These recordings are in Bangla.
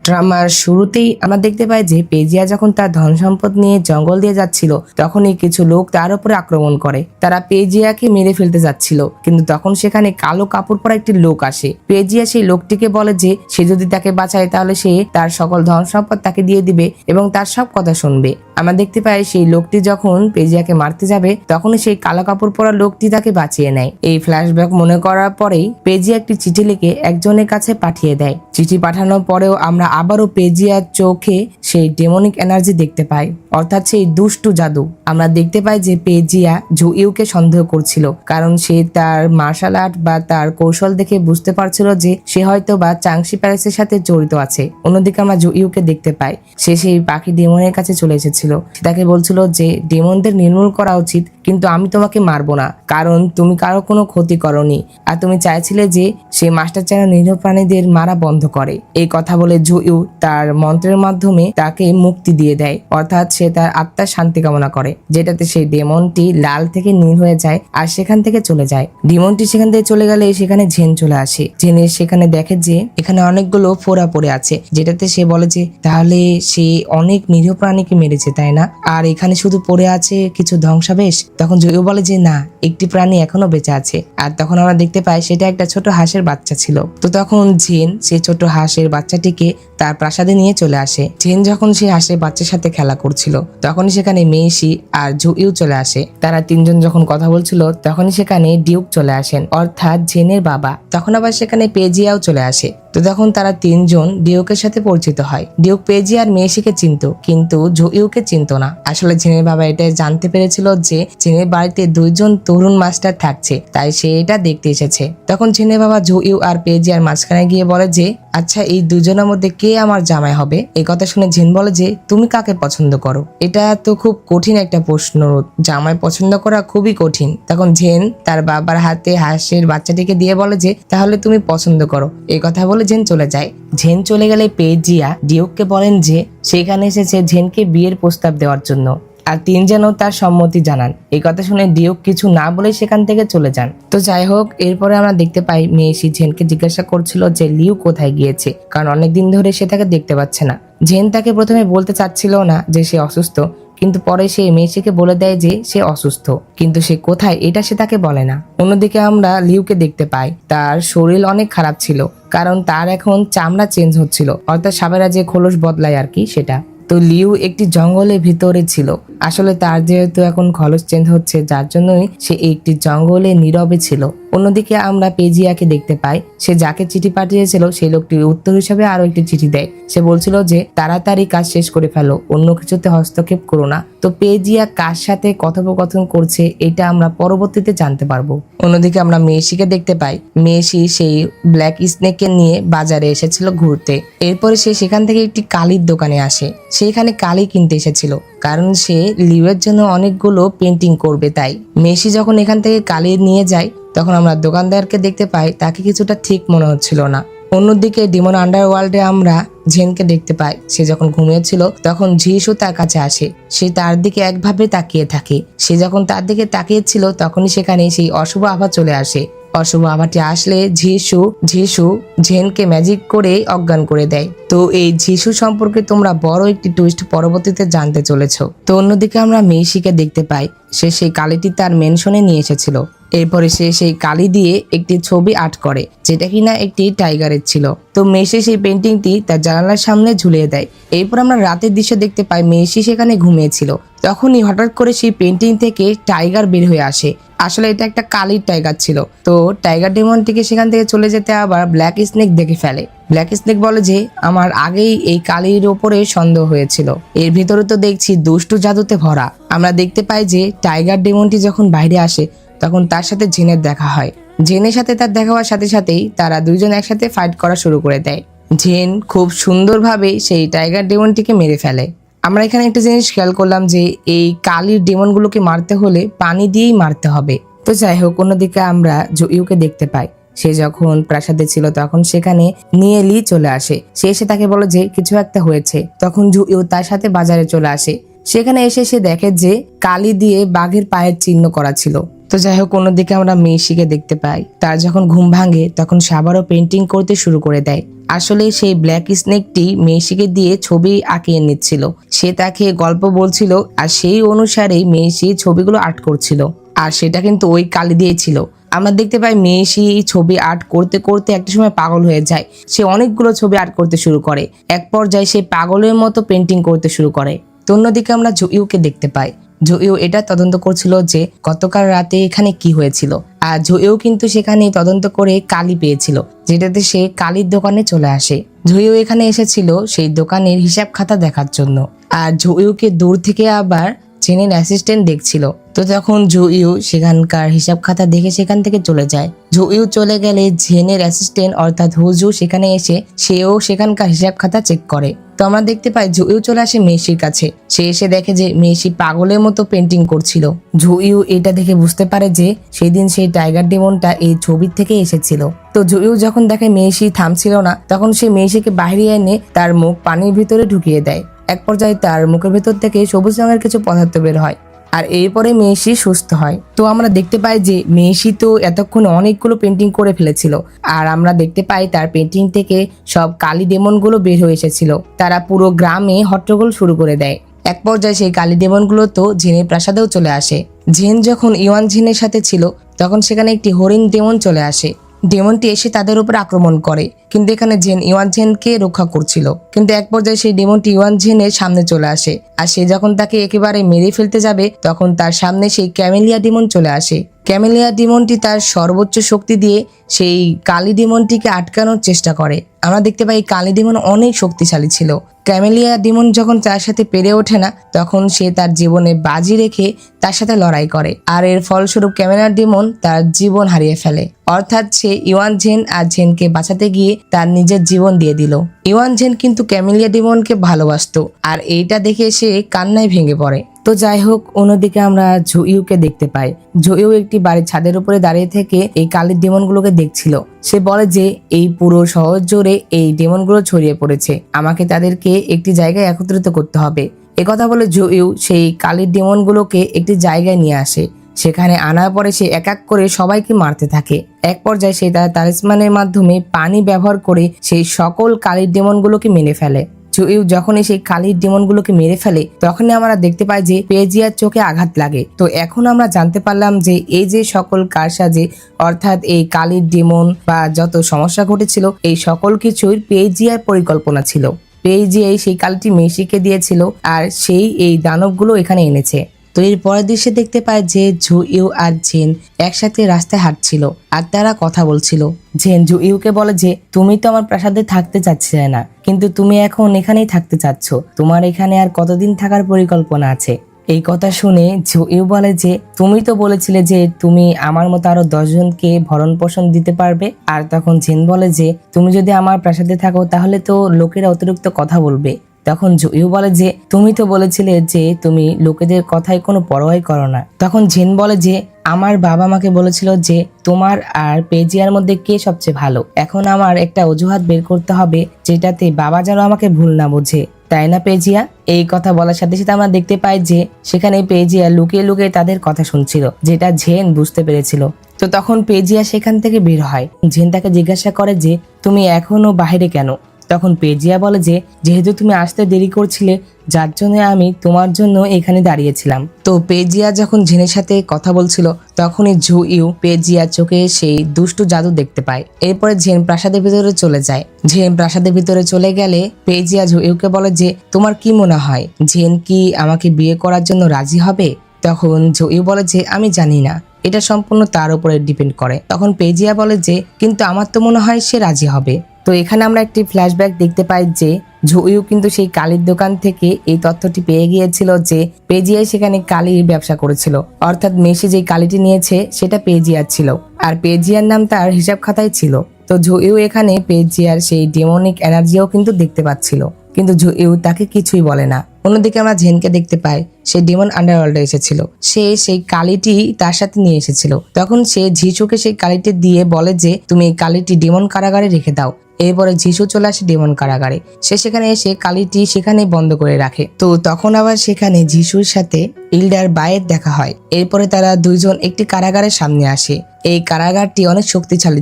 ড্রামার শুরুতেই আমরা দেখতে পাই যে পেজিয়া যখন তার ধন সম্পদ নিয়ে জঙ্গল দিয়ে যাচ্ছিল তখনই কিছু লোক তার উপরে আক্রমণ করে। তারা পেজিয়াকে মেরে ফেলতে যাচ্ছিল, কিন্তু তখন সেখানে কালো কাপড় পরা একটি লোক আসে। পেজিয়া সেই লোকটিকে বলে যে সে যদি তাকে বাঁচায় তাহলে সে তার সকল ধন সম্পদ তাকে দিয়ে দিবে এবং তার সব কথা শুনবে। আমরা দেখতে পাই সেই লোকটি যখন পেজিয়াকে মারতে যাবে তখনই সেই কালো কাপড় পরা লোকটি তাকে বাঁচিয়ে নেয়। এই ফ্ল্যাশব্যাক মনে করার পরেই পেজিয়া একটি চিঠি লিখে একজনের কাছে পাঠিয়ে দেয়। চিঠি পাঠানোর পরেও আমরা আবারও পেজিয়ার চোখে সেই ডেমনিক এনার্জি দেখতে পাই, অর্থাৎ সেই দুষ্টু জাদু। আমরা দেখতে পাই যে পেজিয়া জুইউকে সন্দেহ করছিল, কারণ সে তার মার্শাল আর্ট বা তার কৌশল দেখে বুঝতে পারছিল যে সে হয়তো বা চাংশি প্যালেসের সাথে জড়িত আছে। অন্যদিকে আমরা জুইউকে দেখতে পাই সে সেই পাখি ডেমনের কাছে চলে এসেছিল। সে তাকে বলছিল যে ডেমনদের নির্মূল করা উচিত, কিন্তু আমি তোমাকে মারবো না, কারণ তুমি কারো কোনো ক্ষতি করনি আর তুমি চাইছিলে যে সে মাস্টার যেন নিরীহ প্রাণীদের মারা বন্ধ করে। এই কথা বলে জুইউ তার মন্ত্রের মাধ্যমে তাকে মুক্তি দিয়ে দেয়, অর্থাৎ সে তার আত্মার শান্তি কামনা করে, যেটাতে সেই ডেমনটি লাল থেকে নীল হয়ে যায় আর সেখান থেকে চলে যায়। ডেমনটি সেখান থেকে চলে গেলে সেখানে ঝেন চলে আসে। ঝেনে সেখানে দেখে যে এখানে অনেকগুলো ফোড়া পড়ে আছে, যেটাতে সে বলে যে তাহলে সে অনেক নিরীহ প্রাণীকে মেরেছে, তাই না? আর এখানে শুধু পড়ে আছে কিছু ধ্বংসাবেশ। তখন জয়ও বলে যে না, একটি প্রাণী এখনো বেঁচে আছে। আর তখন আমরা দেখতে পাই সেটা একটা ছোট হাঁসের বাচ্চা ছিল। তো তখন ঝেন সেই ছোট হাঁসের বাচ্চাটিকে তার প্রাসাদে নিয়ে চলে আসে। ঝেন যখন সেই হাঁসের বাচ্চার সাথে খেলা করছিল তখনই সেখানে মেইশি আর জুইউ চলে আসে। তারা তিনজন যখন কথা বলছিল তখনই সেখানে ডিউক চলে আসেন, অর্থাৎ ঝেনের বাবা। তখন আবার সেখানে পেজিয়াও চলে আসে। তো তখন তারা তিনজন ডিউকের সাথে পরিচিত হয়। ডিউক পেজিয়া আর মেইশিকে চিনত, কিন্তু জুইউকে চিনত না। আসলে ঝেনের বাবা এটা জানতে পেরেছিল যে ঝেনের বাড়িতে দুইজন তরুণ মাস্টার থাকছে, তাই সে এটা দেখতে এসেছে। তখন ঝেনের বাবা জুইউ আর পেজিয়ার মাঝখানে গিয়ে বলে যে আচ্ছা, এই দুজনের মধ্যে কে আমার জামাই হবে? এই কথা শুনে ঝেন বলে যে তুমি কাকে পছন্দ করো? এটা তো খুব কঠিন একটা প্রশ্ন, জামাই পছন্দ করা খুবই কঠিন। তখন ঝেন তার বাবার হাতে হাঁসের বাচ্চাটিকে দিয়ে বলে যে তাহলে তুমি পছন্দ করো। এই কথা বলে ঝেন চলে যায়। ঝেন চলে গেলে পেজিয়া ডিউককে বলেন যে সেখানে এসেছে ঝেনকে বিয়ের প্রস্তাব দেওয়ার জন্য, আর তিনজনও তার সম্মতি জানান। এই কথা শুনে ডিউক কিছু না বলে সেখান থেকে চলে যান। তো যাই হোক, এরপরে আমরা দেখতে পাই মেইশি ঝেনকে জিজ্ঞাসা করছিল যে লিউ কোথায় গিয়েছে, কারণ অনেকদিন ধরে সে তাকে দেখতে পাচ্ছে না। ঝেন তাকে প্রথমে বলতে চাচ্ছিল না যে সে অসুস্থ, কিন্তু পরে সে মেইশিকে বলে দেয় যে সে অসুস্থ, কিন্তু সে কোথায় এটা সে তাকে বলে না। অন্যদিকে আমরা লিউকে দেখতে পাই তার শরীর অনেক খারাপ ছিল, কারণ তার এখন চামড়া চেঞ্জ হচ্ছিল, অর্থাৎ সাবেরা যে খোলস বদলায় আর কি সেটা। তো লিউ একটি জঙ্গলের ভিতরে ছিল। আসলে তার যেহেতু এখন খলস চেঞ্জ হচ্ছে, যার জন্যই সে একটি জঙ্গলে নীরবে ছিল। অন্যদিকে আমরা পেজিয়াকে দেখতে পাই সে যাকে চিঠি পাঠিয়েছিল সেই লোকটির উত্তর হিসেবে আরো একটি চিঠি দেয়। সে বলছিল যে তাড়াতাড়ি কাজ শেষ করে ফেলো, অন্য কিছুতে হস্তক্ষেপ করো না। তো পেজিয়া কার সাথে কথোপকথন করছে এটা আমরা পরবর্তীতে জানতে পারবো। অন্যদিকে আমরা মেইশিকে দেখতে পাই মেইশি সেই ব্ল্যাক স্নেককে নিয়ে বাজারে এসেছিল ঘুরতে। এরপরে সে সেখান থেকে একটি কালির দোকানে আসে। সেখানে কালি কিনতে এসেছিল, কারণ সে লিউয়ের জন্য অনেকগুলো পেন্টিং করবে। তাই মেইশি যখন এখান থেকে কালি নিয়ে যায় তখন আমরা দোকানদারকে দেখতে পাই তাকে কিছুটা ঠিক মনে হচ্ছিল না। অন্যদিকে ডিমন আন্ডারওয়ার্ল্ডে আমরা ঝেনকে দেখতে পাই সে যখন ঘুমিয়েছিল তখন ঝিসু তার কাছে আসে। সে তার দিকে একভাবে তাকিয়ে থাকে। সে যখন তার দিকে তাকিয়েছিল তখনই সেখানে সেই অশুভ আভা চলে আসে। অশুভ আভাটি আসলে ঝিসু ঝেনকে ম্যাজিক করে অজ্ঞান করে দেয়। তো এই ঝিসু সম্পর্কে তোমরা বড় একটি টুইস্ট পরবর্তীতে জানতে চলেছো। তো অন্যদিকে আমরা মেইশিকে দেখতে পাই সে সেই কালিটি তার মেনশনে নিয়ে এসেছিল। এরপরে সে সেই কালি দিয়ে একটি ছবি আর্ট করে, যেটা কিনা একটি টাইগারের ছিল। তো মেইশি সেই পেন্টিংটি তার জানালার সামনে ঝুলিয়ে দেয়। এরপর আমরা রাতের দৃশ্য দেখতে পাই মেইশি সেখানে ঘুমিয়েছিল। তখনই হঠাৎ করে সেই পেন্টিং থেকে টাইগার বের হয়ে আসে। আসলে এটা একটা কালির টাইগার ছিল। তো টাইগার ডেমনটিকে সেখান থেকে চলে যেতে আবার ব্ল্যাক স্নেক দেখে ফেলে। ব্ল্যাক স্নেক বলে যে আমার আগেই এই কালির ওপরে সন্দেহ হয়েছিল, এর ভিতরে তো দেখছি দুষ্টু জাদুতে ভরা। আমরা দেখতে পাই যে টাইগার ডেমনটি যখন বাইরে আসে তখন তার সাথে ঝেনের দেখা হয়। ঝেনের সাথে তার দেখা হওয়ার সাথে সাথেই তারা দুইজন একসাথে ফাইট করা শুরু করে দেয়। ঝেন খুব সুন্দরভাবে সেই টাইগার ডেমনটিকে মেরে ফেলে। আমরা এখানে একটা জিনিস খেয়াল করলাম যে এই কালির ডেমনগুলোকে মারতে হলে পানি দিয়েই মারতে হবে। তো যাই হোক, অন্যদিকে আমরা জুইউকে দেখতে পাই সে যখন প্রাসাদে ছিল তখন সেখানে নিয়ে লি চলে আসে। সে এসে তাকে বলে যে কিছু একটা হয়েছে। তখন জুইউ তার সাথে বাজারে চলে আসে। সেখানে এসে সে দেখে যে কালি দিয়ে বাঘের পায়ের চিহ্ন করা ছিল। তো যাই হোক, অন্যদিকে আমরা মেইসিকে দেখতে পাই। তার যখন ঘুম ভাঙে তখন সে আবারও পেন্টিং করতে শুরু করে দেয়। আসলে সেই ব্ল্যাক স্নেকটি মেইসিকে দিয়ে ছবি আঁকিয়ে নিচ্ছিল। সে তাকে গল্প বলছিল আর সেই অনুসারেই মেইসি ছবিগুলো আর্ট করছিল। আর সেটা কিন্তু ওই কালি দিয়ে ছিল। আমরা দেখতে পাই মেইসি ছবি আর্ট করতে করতে একটা সময় পাগল হয়ে যায়। সে অনেকগুলো ছবি আর্ট করতে শুরু করে। এক পর্যায়ে সে পাগলের মতো পেন্টিং করতে শুরু করে। তো অন্যদিকে আমরা জুইউকে দেখতে পাই। জুইউ এটা তদন্ত করছিল যে গতকাল রাতে এখানে কি হয়েছিল। আর জুইউ কিন্তু সেখানে তদন্ত করে কালি পেয়েছিল, যেটাতে সে কালির দোকানে চলে আসে। জুইউ এখানে এসেছিল সেই দোকানের হিসাব খাতা দেখার জন্য। আর জুইউকে দূর থেকে আবার জেনের অ্যাসিস্ট্যান্ট দেখছিল। তো তখন জুইউ সেখানকার হিসাব খাতা দেখে সেখান থেকে চলে যায়। জুইউ চলে গেলে জেনের অ্যাসিস্ট্যান্ট অর্থাৎ হুজু সেখানে এসে সেও সেখানকার হিসাব খাতা চেক করে। তো আমরা দেখতে পাই জুইউ চলে আসে মেইসির কাছে। সে এসে দেখে যে মেইসি পাগলের মতো পেন্টিং করছিল। জুইউ এটা দেখে বুঝতে পারে যে সেদিন সেই টাইগার ডেমনটা এই ছবির থেকে এসেছিল। তো জুইউ যখন দেখে মেইসি থামছিল না, তখন সে মেইসিকে বাইরে এনে তার মুখ পানির ভিতরে ঢুকিয়ে দেয়। এক পর্যায়ে তার মুখের ভেতর থেকে সবুজ রঙের কিছু পদার্থ বের হয়। আর এরপরে মেইসি সুস্থ হয়। তো আমরা দেখতে পাই যে মেইসি তো এতক্ষণ অনেকগুলো পেন্টিং করে ফেলেছিল। আর আমরা দেখতে পাই তার পেন্টিং থেকে সব কালি ডেমনগুলো বের হয়ে এসেছিল। তারা পুরো গ্রামে হট্টগোল শুরু করে দেয়। এক পর্যায়ে সেই কালি ডেমনগুলো তো জেনের প্রাসাদেও চলে আসে। জেন যখন ইওয়ান জেনের সাথে ছিল তখন সেখানে একটি হরিণ ডেমন চলে আসে। ডেমনটি এসে তাদের উপর আক্রমণ করে, কিন্তু এখানে জেন ইওয়ান জেনকে রক্ষা করছিল। কিন্তু এক পর্যায়ে সেই ডেমনটি ইওয়ান জেনের সামনে চলে আসে। আর সে যখন তাকে একেবারে মেরে ফেলতে যাবে তখন তার সামনে সেই ক্যামেলিয়া ডেমন চলে আসে। ক্যামেলিয়া ডেমনটি তার সর্বোচ্চ শক্তি দিয়ে সেই কালি ডেমনটিকে আটকানোর চেষ্টা করে। আমরা দেখতে পাই কালি ডেমন অনেক শক্তিশালী ছিল। ক্যামেলিয়া ডেমন যখন তার সাথে পেরে ওঠে না তখন সে তার জীবনে বাজি রেখে তার সাথে লড়াই করে। আর এর ফলস্বরূপ ক্যামেলিয়া ডেমন তার জীবন হারিয়ে ফেলে। অর্থাৎ সে ইওয়ান জেন আর জেনকে বাঁচাতে গিয়ে তার নিজের জীবন দিয়ে দিল। ইওয়ান জেন কিন্তু ক্যামেলিয়া ডেমনকে ভালোবাসতো, আর এইটা দেখে সে কান্নায় ভেঙে পড়ে। তো যাই হোক, অন্যদিকে আমরা জুইউকে দেখতে পাই। জুইউ একটি বাড়ির ছাদের উপরে দাঁড়িয়ে থেকে এই কালির ডেমনগুলোকে দেখছিল। সে বলে যে এই পুরো শহর জুড়ে এই ডেমনগুলো ছড়িয়ে পড়েছে, আমাকে তাদেরকে একটি জায়গায় একত্রিত করতে হবে। একথা বলে জুইউ সেই কালির ডেমনগুলোকে একটি জায়গায় নিয়ে আসে। সেখানে আনার পরে সে এক এক করে সবাইকে মারতে থাকে। এক পর্যায়ে সে তার তালিসমানের মাধ্যমে পানি ব্যবহার করে সেই সকল কালির ডেমনগুলোকে মেরে ফেলে। জুইউ যখনই সেই কালির ডেমনগুলোকে মেরে ফেলে তখনই আমরা দেখতে পাই যে পেজিয়ার চোখে আঘাত লাগে। তো এখন আমরা জানতে পারলাম যে এই যে সকল কারসাজি অর্থাৎ এই কালির ডেমন বা যত সমস্যা ঘটেছিল এই সকল কিছুর পেজিয়ার পরিকল্পনা ছিল। পেজিয়াই সেই কালিটি মেইসিকে দিয়েছিল আর সেই এই দানবগুলো এখানে এনেছে। তো এর পরের দৃশ্যে দেখতে পায় যে জুইউ আর জেন একসাথে রাস্তায় হাঁটছিল আর তারা কথা বলছিল। জেন জুইউকে বলে যে তুমি তো আমার প্রাসাদে থাকতে চাচ্ছিলে না, কিন্তু তুমি এখন এখানেই থাকতে চাচ্ছ। তোমার এখানে আর কতদিন থাকার পরিকল্পনা আছে? এই কথা শুনে জুইউ বলে যে তুমি তো বলেছিলে যে তুমি আমার মতো আরো 10 জনকে ভরণ পোষণ দিতে পারবে। আর তখন জেন বলে যে তুমি যদি আমার প্রাসাদে থাকো তাহলে তো লোকেরা অতিরিক্ত কথা বলবে। তখন জুইউ বলে যে তুমি তো বলেছিলে যে তুমি লোকেদের কথায় কোনো পরোয়াই করো না। তখন জেন বলে যে আমার বাবা আমাকে বলেছিল যে তোমার আর পেজিয়ার মধ্যে কে সবচেয়ে ভালো। এখন আমার একটা অজুহাত বের করতে হবে যেটাতে বাবা যেন আমাকে ভুল না বোঝে, তাই না পেজিয়া? এই কথা বলার সাথে সাথে আমরা দেখতে পাই যে সেখানে পেজিয়া লুকিয়ে লুকিয়ে তাদের কথা শুনছিল, যেটা জেন বুঝতে পেরেছিল। তো তখন পেজিয়া সেখান থেকে বের হয়। জেন তাকে জিজ্ঞাসা করে যে তুমি এখনো বাইরে কেন? তখন পেজিয়া বলে যে যেহেতু তুমি আসতে দেরি করছিলে যার জন্য আমি তোমার জন্য এখানে দাঁড়িয়েছিলাম। তো পেজিয়া যখন জেনের সাথে কথা বলছিল তখনই জুইউ পেজিয়া চোখে সেই দুষ্টু জাদু দেখতে পায়। এরপরে জেন প্রাসাদের ভিতরে চলে যায়। জেন প্রাসাদের ভিতরে চলে গেলে পেজিয়া জুইউকে বলে যে তোমার কি মনে হয় জেন কি আমাকে বিয়ে করার জন্য রাজি হবে? তখন জুইউ বলে যে আমি জানি না, এটা সম্পূর্ণ তার উপরে ডিপেন্ড করে। তখন পেজিয়া বলে যে কিন্তু আমার তো মনে হয় সে রাজি হবে। তো এখানে আমরা একটি ফ্ল্যাশব্যাক দেখতে পাই যে জুইউ কিন্তু সেই কালির দোকান থেকে এই তথ্যটি পেয়ে গিয়েছিল যে পেজিয়া সেখানে কালির ব্যবসা করেছিল। অর্থাৎ মেসি যে কালিটি নিয়েছে সেটা পেজিয়ার ছিল আর পেজিয়ার নাম তার হিসাব খাতায় ছিল। তো জুইউ এখানে পেজিয়ার সেই ডেমনিক এনার্জিও কিন্তু দেখতে পাচ্ছিল, কিন্তু জুইউ তাকে কিছুই বলে না। অন্যদিকে আমরা জেনকে দেখতে পাই সে ডেমন আন্ডারওয়ার্ল্ডে এসেছিল। সে সেই কালিটি তার সাথে নিয়ে এসেছিল। তখন সে ঝিচুকে সেই কালিটি দিয়ে বলে যে তুমি এই কালিটি ডেমন কারাগারে রেখে দাও এরপরে যিশু চলে আসে ডেমন কারাগারে। সে সেখানে এসে কালিটি সেখানে বন্ধ করে রাখে। তো তখন আবার সেখানে যিশুর সাথে ইল্ডার বায়ের দেখা হয়। এরপরে তারা দুইজন একটি কারাগারের সামনে আসে। এই কারাগারটি অনেক শক্তিশালী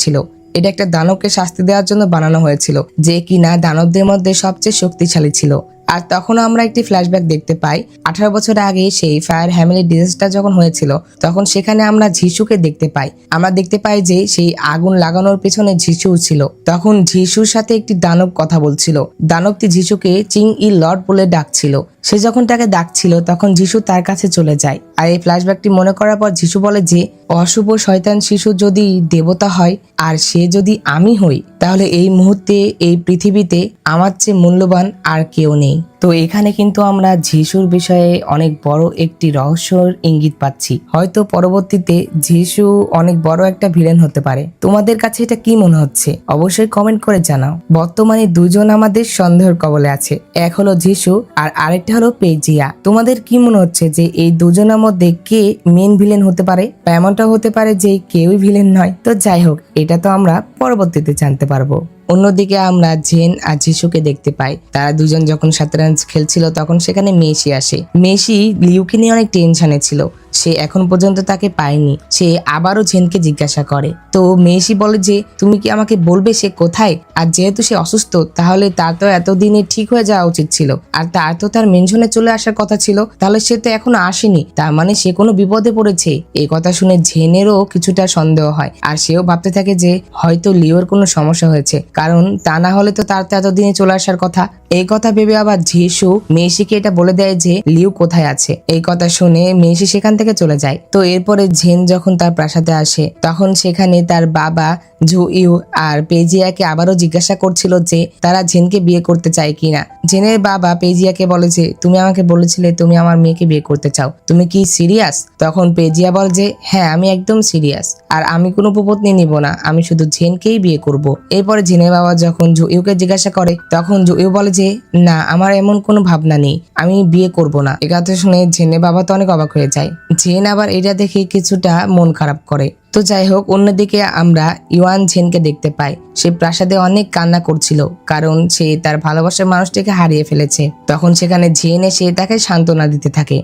ছিল। এটা একটা দানবকে শাস্তি দেওয়ার জন্য বানানো হয়েছিল, যে কিনা দানবদের মধ্যে সবচেয়ে শক্তিশালী ছিল। আর তখন আমরা একটি ফ্ল্যাশব্যাক দেখতে পাই 18 বছর আগে সেই ফায়ার হ্যামিলি ডিজাস্টার যখন হয়েছিল, তখন সেখানে আমরা যিশুকে দেখতে পাই। আমরা দেখতে পাই যে সেই আগুন লাগানোর পেছনে যিশু ছিল। তখন যিশুর সাথে একটি দানব কথা বলছিল। দানবটি যিশুকে চিং ই লর্ড বলে ডাকছিল। সে যখন তাকে ডাকছিল তখন যিশু তার কাছে চলে যায়। আর এই ফ্ল্যাশব্যাকটি মনে করার পর যিশু বলে যে অশুভ শয়তান শিশু যদি দেবতা হয় আর সে যদি আমি হই, তাহলে এই মুহূর্তে এই পৃথিবীতে আমার চেয়ে মূল্যবান আর কেউ নেই। তো এখানে কিন্তু আমরা যিশুর বিষয়ে অনেক বড় একটি রহস্যর ইঙ্গিত পাচ্ছি। হয়তো পরবর্তীতে যিশু অনেক বড় একটা ভিলেন হতে পারে। তোমাদের কাছে এটা কি মনে হচ্ছে অবশ্যই কমেন্ট করে জানাও। বর্তমানে দুজন আমাদের সন্দেহের কবলে আছে, এক হলো যিশু আর আরেকটা হলো পেজিয়া। তোমাদের কি মনে হচ্ছে যে এই দুজনের মধ্যে কে মেন ভিলেন হতে পারে, বা এমনটা হতে পারে যে কেউই ভিলেন নয়? তো যাই হোক, এটা তো আমরা পরবর্তীতে জানতে পারবো। অন্যদিকে আমরা জেন আর যিশুকে দেখতে পাই। তারা দুজন যখন শতরঞ্জ খেলছিল তখন সেখানে মেসি আসে। মেসি লিউকে নিয়ে অনেক টেনশনে ছিল, সে এখন পর্যন্ত তাকে পায়নি। সে আবারও জেনকে জিজ্ঞাসা করে। তো মেসি বলে যে তুমি কি আমাকে বলবে সে কোথায়? আর যেহেতু সে অসুস্থ, তাহলে তার তো এতদিনে ঠিক হয়ে যাওয়া উচিত ছিল, আর তার তো তার মেনশনে চলে আসার কথা ছিল, তাহলে সে তো এখনো আসেনি, তার মানে সে কোনো বিপদে পড়েছে। এই কথা শুনে জেনেরও কিছুটা সন্দেহ হয়, আর সেও ভাবতে থাকে যে হয়তো লিওর কোনো সমস্যা হয়েছে, কারণ তা না হলে তো তার তো এতদিনে চলে আসার কথা। এই কথা ভেবে আবার যিশু মেসিকে এটা বলে দেয় যে লিউ কোথায় আছে। এই কথা শুনে মেসি সেখান থেকে চলে যায়। তো এরপরে জেন যখন তার প্রাসাদে আসে তখন সেখানে তার বাবা জুইউ আর পেজিয়াকে আবারও জিজ্ঞাসা করছিল যে তারা জেনকে বিয়ে করতে চায় কিনা। জেনের বাবা পেজিয়াকে বলে যে তুমি আমাকে বলেছিলে তুমি আমার মেয়েকে বিয়ে করতে চাও, তুমি কি সিরিয়াস? তখন পেজিয়া বলে যে হ্যাঁ, আমি একদম সিরিয়াস, আর আমি কোনো উপপত্নী নিব না, আমি শুধু জেনকেই বিয়ে করব। এরপরে জেনের বাবা যখন জুইউকে জিজ্ঞাসা করে তখন জুইউ বলে যে না, আমার এমন কোনো ভাবনা নেই, আমি বিয়ে করব না। এ কথা শুনে জেনের বাবা তো অনেক অবাক হয়ে যায়। জেন আবার এটা দেখে কিছুটা মন খারাপ করে। তো যাই হোক, অন্যদিকে আমরা ইওয়ান জেনকে দেখতে পাই। সে প্রাসাদে অনেক কান্না করছিল, কারণ সে তার ভালোবাসার মানুষটিকে হারিয়ে ফেলেছে। তখন সেখানে জেন এসে তাকে সান্ত্বনা দিতে থাকে।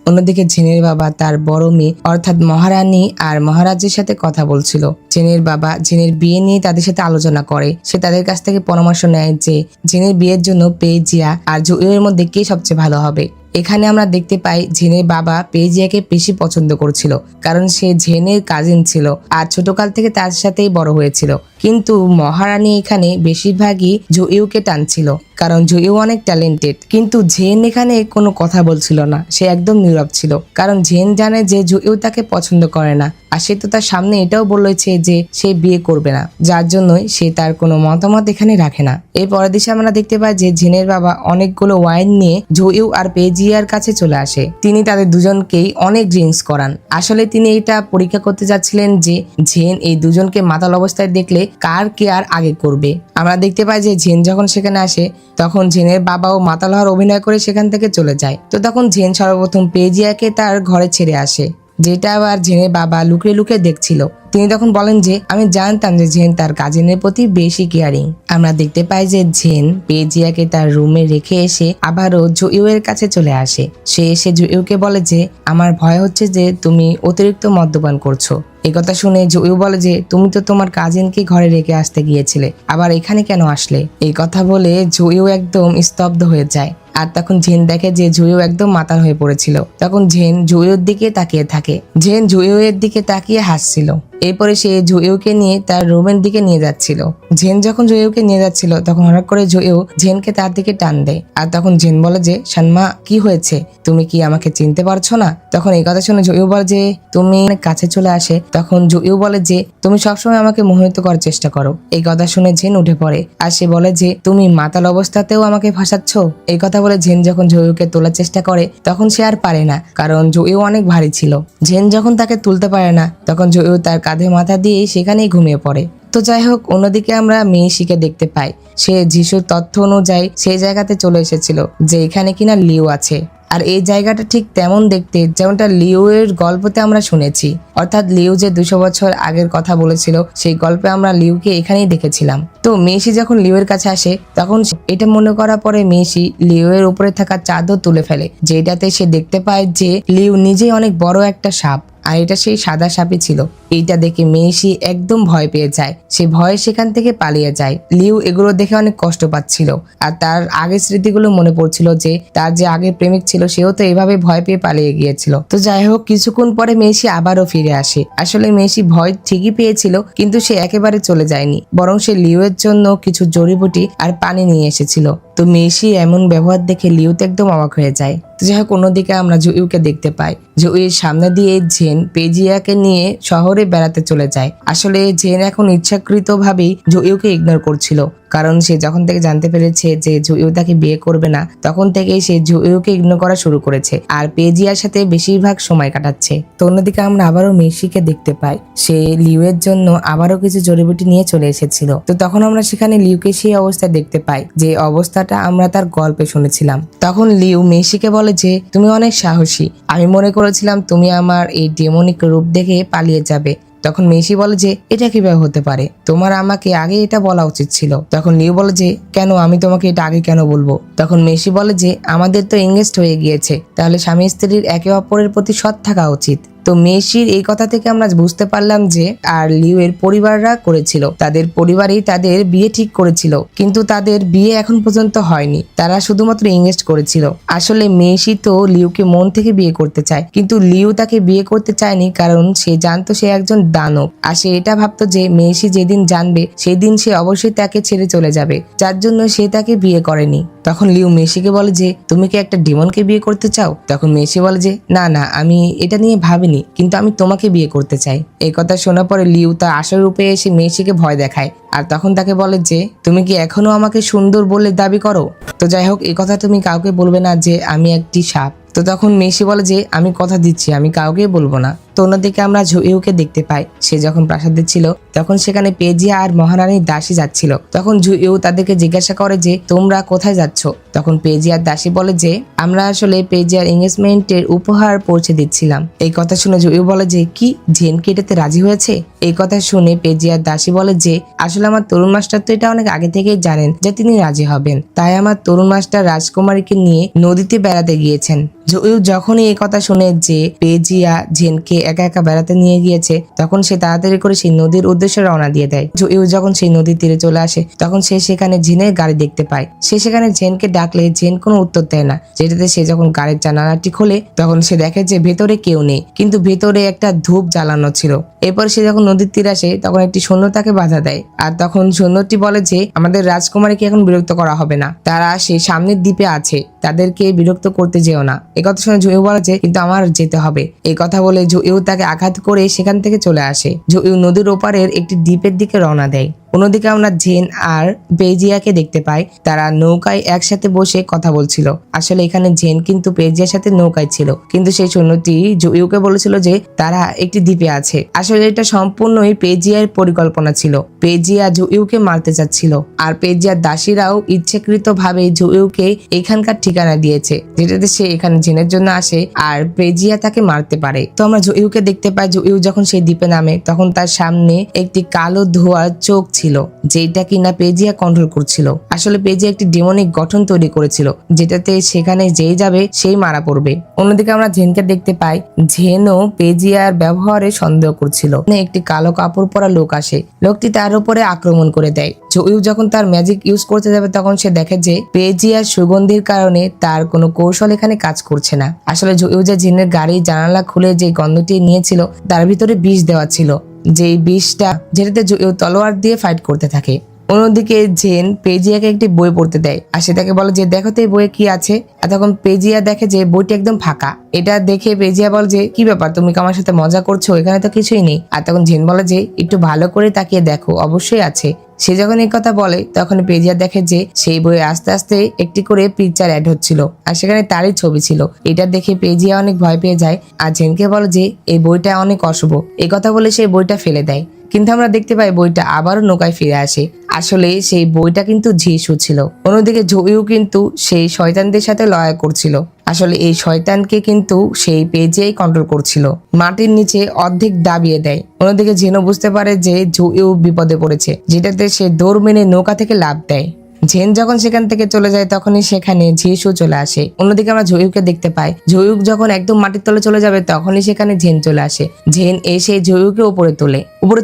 অন্যদিকে জেনের বাবা তার বড় মেয়ে অর্থাৎ মহারানী আর মহারাজের সাথে কথা বলছিল। জেনের বাবা জেনের বিয়ে নিয়ে তাদের সাথে আলোচনা করে। সে তাদের কাছ থেকে পরামর্শ নেয় যে জেনের বিয়ের জন্য পেজিয়া আর জুইয়ের মধ্যে কে সবচেয়ে ভালো হবে। এখানে আমরা দেখতে পাই জেনের বাবা পেজিয়াকে বেশি পছন্দ করছিল, কারণ সে জেনের কাজিন ছিল আর ছোটকাল থেকে তার সাথেই বড় হয়েছিল। কিন্তু মহারানী এখানে বেশিরভাগই জুইউকে টানছিল, কারণ জুইউ অনেক ট্যালেন্টেড। কিন্তু জেন এখানে কোনো কথা বলছিল না, সে একদম নীরব ছিল, কারণ জেন জানে যে জুইউ তাকে পছন্দ করে না, আর সে তো তার সামনে এটাও বলেছে যে সে বিয়ে করবে না, যার জন্যই সে তার কোনো মতামত এখানে রাখে না। এর পরের দিশে আমরা দেখতে পাই যে জেনের বাবা অনেকগুলো ওয়াইন নিয়ে জুইউ আর পেজিয়ার কাছে চলে আসে। তিনি তাদের দুজনকেই অনেক ড্রিঙ্কস করান। আসলে তিনি এটা পরীক্ষা করতে যাচ্ছিলেন যে জেন এই দুজনকে মাতাল অবস্থায় দেখলে কার কেয়ার আগে করবে। আমরা দেখতে পাই যে জেন যখন সেখানে আসে তখন জেনের বাবাও মাতাল হওয়ার অভিনয় করে সেখান থেকে চলে যায়। তো তখন জেন সর্বপ্রথম পেজিয়াকে তার ঘরে ছেড়ে আসে, যেটা আবার জেনের বাবা লুকিয়ে লুকিয়ে দেখছিল। তিনি তখন বলেন যে আমি জানতাম যে জেন তার কাজিনের প্রতি বেশি কেয়ারিং। আমরা দেখতে পাই যে জেন পেজিয়াকে তার রুমে রেখে এসে আবারও জুইউ এর কাছে চলে আসে। সে এসে জুইউকে বলে যে আমার ভয় হচ্ছে যে তুমি অতিরিক্ত মদ্যপান করছো। এই কথা শুনে জুইউ বলে যে তুমি তো তোমার কাজিনকে ঘরে রেখে আসতে গিয়েছিলে, আবার এখানে কেন আসলে? এই কথা বলে জুইউ একদম স্তব্ধ হয়ে যায়। আর তখন জেন দেখে যে জুইউ একদম মাতাল হয়ে পড়েছিল। তখন জেন জুইউর দিকে তাকিয়ে থাকে। জেন জুইউ এর দিকে তাকিয়ে হাসছিল। এরপরে সে জুইউকে নিয়ে তার রুমের দিকে নিয়ে যাচ্ছিল। জেন যখন জুইউকে নিয়ে যাচ্ছিল তখন হঠাৎ করে জুইউ জেনকে তার দিকে টান দেয়। আর তখন জেন বলে যে শানমা, কি হয়েছে? তুমি কি আমাকে চিনতে পারছো না? তখন এই কথা শুনে জুইউ বলে যে তুমি কাছে চলে আসে। তখন জুইউ বলে যে তুমি সবসময় আমাকে মোহিত করার চেষ্টা করো। এই কথা শুনে জেন উঠে পড়ে আর সে বলে যে তুমি মাতাল অবস্থাতেও আমাকে ফাঁসাচ্ছ। এই কথা বলে জেন যখন জুইউকে তোলার চেষ্টা করে তখন সে আর পারে না, কারণ জুইউ অনেক ভারী ছিল। জেন যখন তাকে তুলতে পারে না তখন জুইউ তার কাঁধে মাথা দিয়ে সেখানেই ঘুমিয়ে পড়ে। তো যাই হোক, অন্যদিকে আমরা মেইসিকে দেখতে পাই। সে যিশুর তথ্য অনুযায়ী সেই জায়গাতে চলে এসেছিল যে এখানে কিনা লিউ আছে। আর এই জায়গাটা ঠিক তেমন দেখতে যেমনটা লিও এর গল্পতে আমরা শুনেছি, অর্থাৎ লিও যে 200 বছর আগের কথা বলেছিল সেই গল্পে আমরা লিওকে এখানেই দেখেছিলাম। তো মেইসি যখন লিও এর কাছে আসে তখন এটা মনে করার পরে মেইসি লিও এর উপরে থাকা চাদর তুলে ফেলে, যেটাতে সে দেখতে পায় যে লিও নিজেই অনেক বড় একটা সাপ, আর এটা সেই সাদা সাপই ছিল। এইটা দেখে মেইসি একদম ভয় পেয়ে যায়, সে ভয়ে সেখান থেকে পালিয়ে যায়। লিও এগুলো দেখে অনেক কষ্ট পাচ্ছিল, আর তার আগের স্মৃতিগুলো মনে পড়ছিল যে তার যে আগের প্রেমিক ছিল সেও তো এভাবে ভয় পেয়ে পালিয়ে গিয়েছিল। তো যাই হোক, কিছুক্ষণ পরে মেইসি আবারও ফিরে আসে। আসলে মেইসি ভয় ঠিকই পেয়েছিল, কিন্তু সে একেবারে চলে যায়নি, বরং সে লিও এর জন্য কিছু জড়িবুটি আর পানি নিয়ে এসেছিল। তো মেইসি এমন ব্যবহার দেখে লিও তো একদম অবাক হয়ে যায়। তো যাই হোক, অন্যদিকে আমরা জুইউকে দেখতে পাই। জুইয়ের সামনে দিয়ে জেন পেজিয়াকে নিয়ে শহরে বেড়াতে চলে যায়। আসলে জেন এখন ইচ্ছাকৃতভাবেই জুইউকে ইগনোর করছিল, কারণ সে যখন থেকে জানতে পেরেছে যে জুইউ তাকে বিয়ে করবে না, তখন থেকেই সে জুইউকে ইগনোর করা শুরু করেছে আর পেজিয়ার সাথে বেশিরভাগ সময় কাটাচ্ছে। তো অন্যদিকে আমরা আবারও মেইসিকে দেখতে পাই, সে লিউয়ের জন্য আবারও কিছু জড়িবুটি নিয়ে চলে এসেছিল। তো তখন আমরা সেখানে লিউকে সেই অবস্থায় দেখতে পাই যে অবস্থাটা আমরা তার গল্পে শুনেছিলাম। তখন লিউ মেইসিকে বলে যে তুমি অনেক সাহসী, আমি মনে করেছিলাম তুমি আমার এই ডেমনিক রূপ দেখে পালিয়ে যাবে। তখন মেইসি বলে যে এটা কিভাবে হতে পারে, তোমার আমাকে আগে এটা বলা উচিত ছিল। তখন লিউ বলে যে কেন, আমি তোমাকে এটা আগে কেন বলবো? তখন মেইসি বলে যে আমাদের তো এঙ্গেজড হয়ে গিয়েছে, তাহলে স্বামী স্ত্রীর একে অপরের প্রতি সৎ থাকা উচিত। তো মেইসির এই কথা থেকে আমরা বুঝতে পারলাম যে আর লিউ এর পরিবাররা করেছিল, তাদের পরিবারই তাদের বিয়ে ঠিক করেছিল, কিন্তু তাদের বিয়ে এখন পর্যন্ত হয়নি, তারা শুধুমাত্র এঙ্গেজড করেছিল। আসলে মেইসি তো লিউকে মন থেকে বিয়ে করতে চায়, কিন্তু লিউ তাকে বিয়ে করতে চায়নি, কারণ সে জানতো সে একজন দানব, আর সে এটা ভাবতো যে মেইসি যেদিন জানবে সেদিন সে অবশ্যই তাকে ছেড়ে চলে যাবে, যার জন্য সে তাকে বিয়ে করেনি। তখন লিউ মেইসিকে বলে যে তুমি কি একটা ডিমনকে বিয়ে করতে চাও? তখন মেইসি বলে যে না না, আমি এটা নিয়ে ভাবিনি, কিন্তু আমি তোমাকে বিয়ে করতে চাই। এই কথা শোনার পরে লিউ তার আসল রূপে এসে মেইসিকে ভয় দেখায়, আর তখন তাকে বলে যে তুমি কি এখনো আমাকে সুন্দর বলে দাবি করো? তো যাই হোক, এই কথা তুমি কাউকে বলবে না যে আমি একটি সাপ। তো তখন মেইসি বলে যে আমি কথা দিচ্ছি আমি কাউকে বলবো না। তো অন্যদিকে আমরা জুইউকে দেখতে পাই, সে যখন প্রাসাদে ছিল তখন সেখানে পেজিয়া আর মহারানীর দাসী যাচ্ছিল। তখন জুইউ তাদেরকে জিজ্ঞাসা করে যে তোমরা কোথায় যাচ্ছ? তখন পেজিয়ার দাসী বলে যে আমরা আসলে পেজিয়ার এঙ্গেজমেন্টের উপহার পৌঁছে দিচ্ছিলাম। এই কথা শুনে জুইউ বলে যে কি, জেন কি এটাতে রাজি হয়েছে? এই কথা শুনে পেজিয়ার দাসী বলে যে আসলে আমার তরুণ মাস্টার তো এটা অনেক আগে থেকেই জানেন যে তিনি রাজি হবেন, তাই আমার তরুণ মাস্টার রাজকুমারীকে নিয়ে নদীতে বেড়াতে গিয়েছেন। জুইউ যখনই এই কথা শুনে যে পেজিয়া জেনকে একা একা বেড়াতে নিয়ে গিয়েছে, তখন সে তাড়াতাড়ি করে সেই নদীর উদ্দেশ্যে রওনা দিয়ে দেয়। জুইউ যখন সেই নদীর তীরে চলে আসে তখন সে সেখানে জেনের গাড়ি দেখতে পায়। সে সেখানে জেনকে ডাকলে জেন কোনো উত্তর দেয় না, যেটাতে সে যখন গাড়ির জানালাটি খোলে তখন সে দেখে যে ভেতরে কেউ নেই, কিন্তু ভেতরে একটা ধূপ জ্বালানো ছিল। এরপর সে যখন নদীর তীরে আসে তখন একটি সৈন্য তাকে বাধা দেয়, আর তখন সৈন্যটি বলে যে আমাদের রাজকুমারীকে এখন বিরক্ত করা হবে না, তারা সেই সামনের দ্বীপে আছে, তাদেরকে বিরক্ত করতে যেও না। এই কথা শুনে জুইউ বলে যে কিন্তু আমার যেতে হবে। এই কথা বলে জুইউ তাকে আঘাত করে সেখান থেকে চলে আসে। জুইউ নদীর ওপারের একটি দ্বীপের দিকে রওনা দেয়। অন্যদিকে আমরা জেন আর পেজিয়াকে দেখতে পাই, তারা নৌকায় একসাথে বসে কথা বলছিল। আসলে এখানে জেন কিন্তু পেজিয়ার সাথে নৌকায় ছিল, কিন্তু সেই সৈন্যটি জুইউকে বলেছিল যে তারা একটি দ্বীপে আছে। আসলে এটা সম্পূর্ণই পেজিয়ার পরিকল্পনা ছিল, পেজিয়া জুইউকে মারতে চাচ্ছিল, আর পেজিয়ার দাসীরাও ইচ্ছাকৃত ভাবে জুইউকে এখানকার ঠিকানা দিয়েছে, যেটাতে সে এখানে জেনের জন্য আসে আর পেজিয়া তাকে মারতে পারে। তো আমরা জুইউকে দেখতে পাই, জুইউ যখন সেই দ্বীপে নামে তখন তার সামনে একটি কালো ধোঁয়ার চোখ ছিল, যেটা কিনা পেজিয়া কন্ট্রোল করছিল। আসলে পেজিয়া একটি ডেমনিক গঠন তৈরি করেছিল, যেটাতে সেখানে যেই যাবে সেই মারা পড়বে। অন্যদিকে আমরা জেনকে দেখতে পাই, জেনও পেজিয়ার ব্যবহারে সন্দেহ করছিল। একটি কালো কাপড় পরা লোক আসে, লোকটি তার উপরে আক্রমণ করে দেয়। জুইউ যখন তার ম্যাজিক ইউজ করতে যাবে তখন সে দেখে যে পেজিয়ার সুগন্ধির কারণে তার কোনো কৌশল এখানে কাজ করছে না। আসলে জুইউ যে জিনের গাড়ির জানালা খুলে যে গন্ধটি নিয়েছিল তার ভিতরে বিষ দেওয়া ছিল, যেই বিষটা যেটাতে জুইউ তলোয়ার দিয়ে ফাইট করতে থাকে। অন্যদিকে জেন পেজিয়াকে একটি বই পড়তে দেয়, আর সে তাকে বলে যে দেখো তো এই বইয়ে কি আছে। আর তখন পেজিয়া দেখে যে বইটি একদম ফাঁকা। এটা দেখে পেজিয়া বলে যে কি ব্যাপার, তুমি কি আমার সাথে মজা করছো? এখানে তো কিছুই নেই। আর তখন জেন বলে যে একটু ভালো করে তাকিয়ে দেখো, অবশ্যই আছে। সে যখন এই কথা বলে তখন পেজিয়া দেখে যে সেই বইয়ে আস্তে আস্তে একটি করে পিকচার অ্যাড হচ্ছিল, আর সেখানে তারই ছবি ছিল। এটা দেখে পেজিয়া অনেক ভয় পেয়ে যায়, আর জেনকে বলে যে এই বইটা অনেক অশুভ। এই কথা বলে সেই বইটা ফেলে দেয়। কিন্তু আমরা দেখতে পাই বইটা আবারও নৌকায় ফিরে আসে। আসলে সেই বইটা কিন্তু যিশু ছিল। অন্যদিকে জয়ু কিন্তু সেই শয়তানদের সাথে লড়াই করছিল। আসলে এই শয়তানকে কিন্তু সেই পেজেই কন্ট্রোল করছিল, মাটির নিচে অর্ধেক দাবিয়ে দেয়। অন্যদিকে জেনো বুঝতে পারে যে জয়ু বিপদে পড়েছে, যেটাতে সে দৌড় মেনে নৌকা থেকে লাফ দেয়। জেন যখন সেখান থেকে চলে যায় তখনই সেখানে যিশু চলে আসে। অন্যদিকে আমরা জয়ুকে দেখতে পাই, জয়ুক যখন একদম মাটির তলে চলে যাবে তখনই সেখানে জেন চলে আসে। জেন এসে জয়ুকে উপরে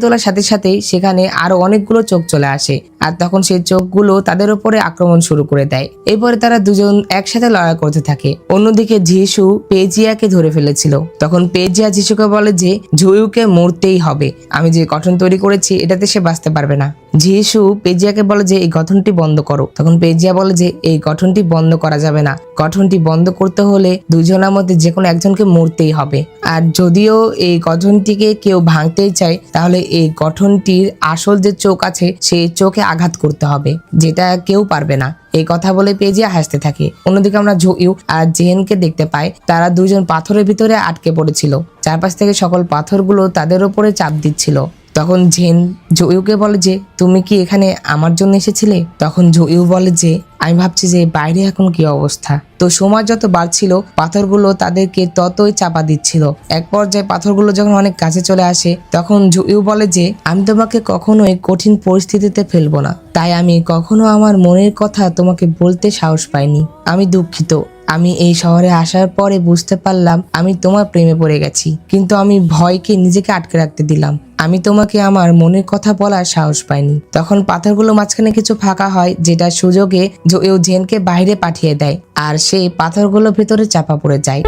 তোলার সাথে সাথেই সেখানে আরো অনেকগুলো চোখ চলে আসে, আর তখন সেই চোখগুলো তাদের উপরে আক্রমণ শুরু করে দেয়। এরপরে তারা দুজন একসাথে লড়াই করতে থাকে। অন্যদিকে যিশু পেজিয়াকে ধরে ফেলেছিল। তখন পেজিয়া যিশুকে বলে যে জয়ুকে মরতেই হবে, আমি যে গঠন তৈরি করেছি এটাতে সে বাঁচতে পারবে না। যিশু পেজিয়াকে বলে যে এই গঠনটি বন্ধ করো। তখন পেজিয়া বলে যে এই গঠনটি বন্ধ করা যাবে না, গঠনটি বন্ধ করতে হলে দুজনের মধ্যে যে কোনো একজনকে মরতেই হবে। আর যদিও এই গঠনটিকে কেউ ভাঙতেই চায় তাহলে এই গঠনটির আসল যে চোখ আছে সেই চোখে আঘাত করতে হবে, যেটা কেউ পারবে না। এই কথা বলে পেজিয়া হাসতে থাকে। অন্যদিকে আমরা জয়ু আর জেনকে দেখতে পাই, তারা দুজন পাথরের ভিতরে আটকে পড়েছিল। চারপাশ থেকে সকল পাথরগুলো তাদের উপরে চাপ দিচ্ছিল। তখন জেন জয়ুকে বলে যে তুমি কি এখানে আমার জন্য এসেছিলে? তখন জয়ু বলে যে আমি ভাবছি যে বাইরে এখন কি অবস্থা। তো সময় যত বাড়ছিল পাথরগুলো তাদেরকে ততই চাপা দিচ্ছিল। এক পর্যায়ে পাথরগুলো যখন অনেক কাছে চলে আসে তখন জয়ু বলে যে আমি তোমাকে কখনোই কঠিন পরিস্থিতিতে ফেলবো না, তাই আমি কখনো আমার মনের কথা তোমাকে বলতে সাহস পাইনি। আমি দুঃখিত। আমি এই শহরে আসার পরে বুঝতে পারলাম আমি তোমার প্রেমে পড়ে গেছি, কিন্তু আমি ভয়কে নিজেকে আটকে রাখতে দিলাম। আমি তোমাকে আমার মনের কথা বলার সাহস পাইনি। তখন পাথরগুলো মাঝখানে কিছু ফাঁকা হয়, যেটা সুযোগে জয়ু জেনকে বাইরে পাঠিয়ে দেয়, আর সে পাথরগুলোর ভেতরে চাপা পড়ে যায়।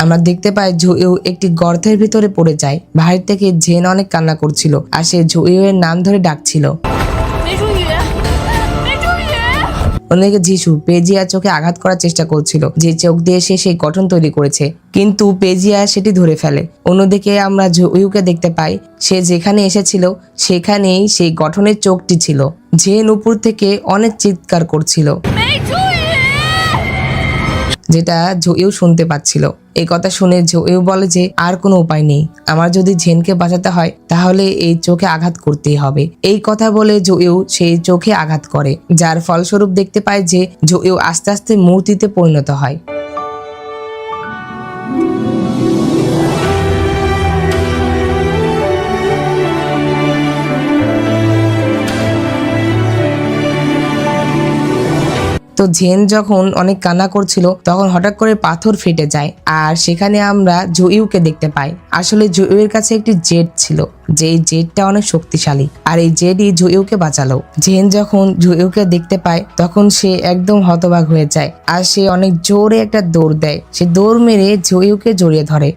আমরা দেখতে পাই জয়ু একটি গর্তের ভিতরে পড়ে যায়। বাইরে থেকে জেন অনেক কান্না করছিল আর সে জয়ু এর নাম ধরে ডাকছিল। অন্যদিকে যিশু পেজিয়া চোখে আঘাত করার চেষ্টা করছিল, যে চোখ দিয়ে সে সেই গঠন তৈরি করেছে, কিন্তু পেজিয়া সেটি ধরে ফেলে। অন্যদিকে আমরা জয়ুকে দেখতে পাই, সে যেখানে এসেছিল সেখানেই সেই গঠনের চোখটি ছিল। জেন উপর থেকে অনেক চিৎকার করছিল, যেটা জয়ু শুনতে পাচ্ছিল। এই কথা শুনে জয়ু বলে যে আর কোনো উপায় নেই, আমার যদি জেনকে বাঁচাতে হয় তাহলে এই চোখে আঘাত করতেই হবে। এই কথা বলে জয়ু সেই চোখে আঘাত করে, যার ফলস্বরূপ দেখতে পায় যে জয়ু আস্তে আস্তে মূর্তিতে পরিণত হয়। তো জেন যখন অনেক কান্না করছিল তখন হঠাৎ করে পাথর ফেটে যায়, আর সেখানে আমরা জয়ুকে দেখতে পাই। আসলে জয়ুর কাছে একটি জেট ছিল, যে জেটটা অনেক শক্তিশালী, আর এই জেটই জয়ুকে বাঁচালো। জেন যখন জয়ুকে দেখতে পায় তখন সে একদম হতবাক হয়ে যায়, আর সে অনেক জোরে একটা দৌড় দেয়। সে দৌড় মেরে জয়ুকে জড়িয়ে ধরে।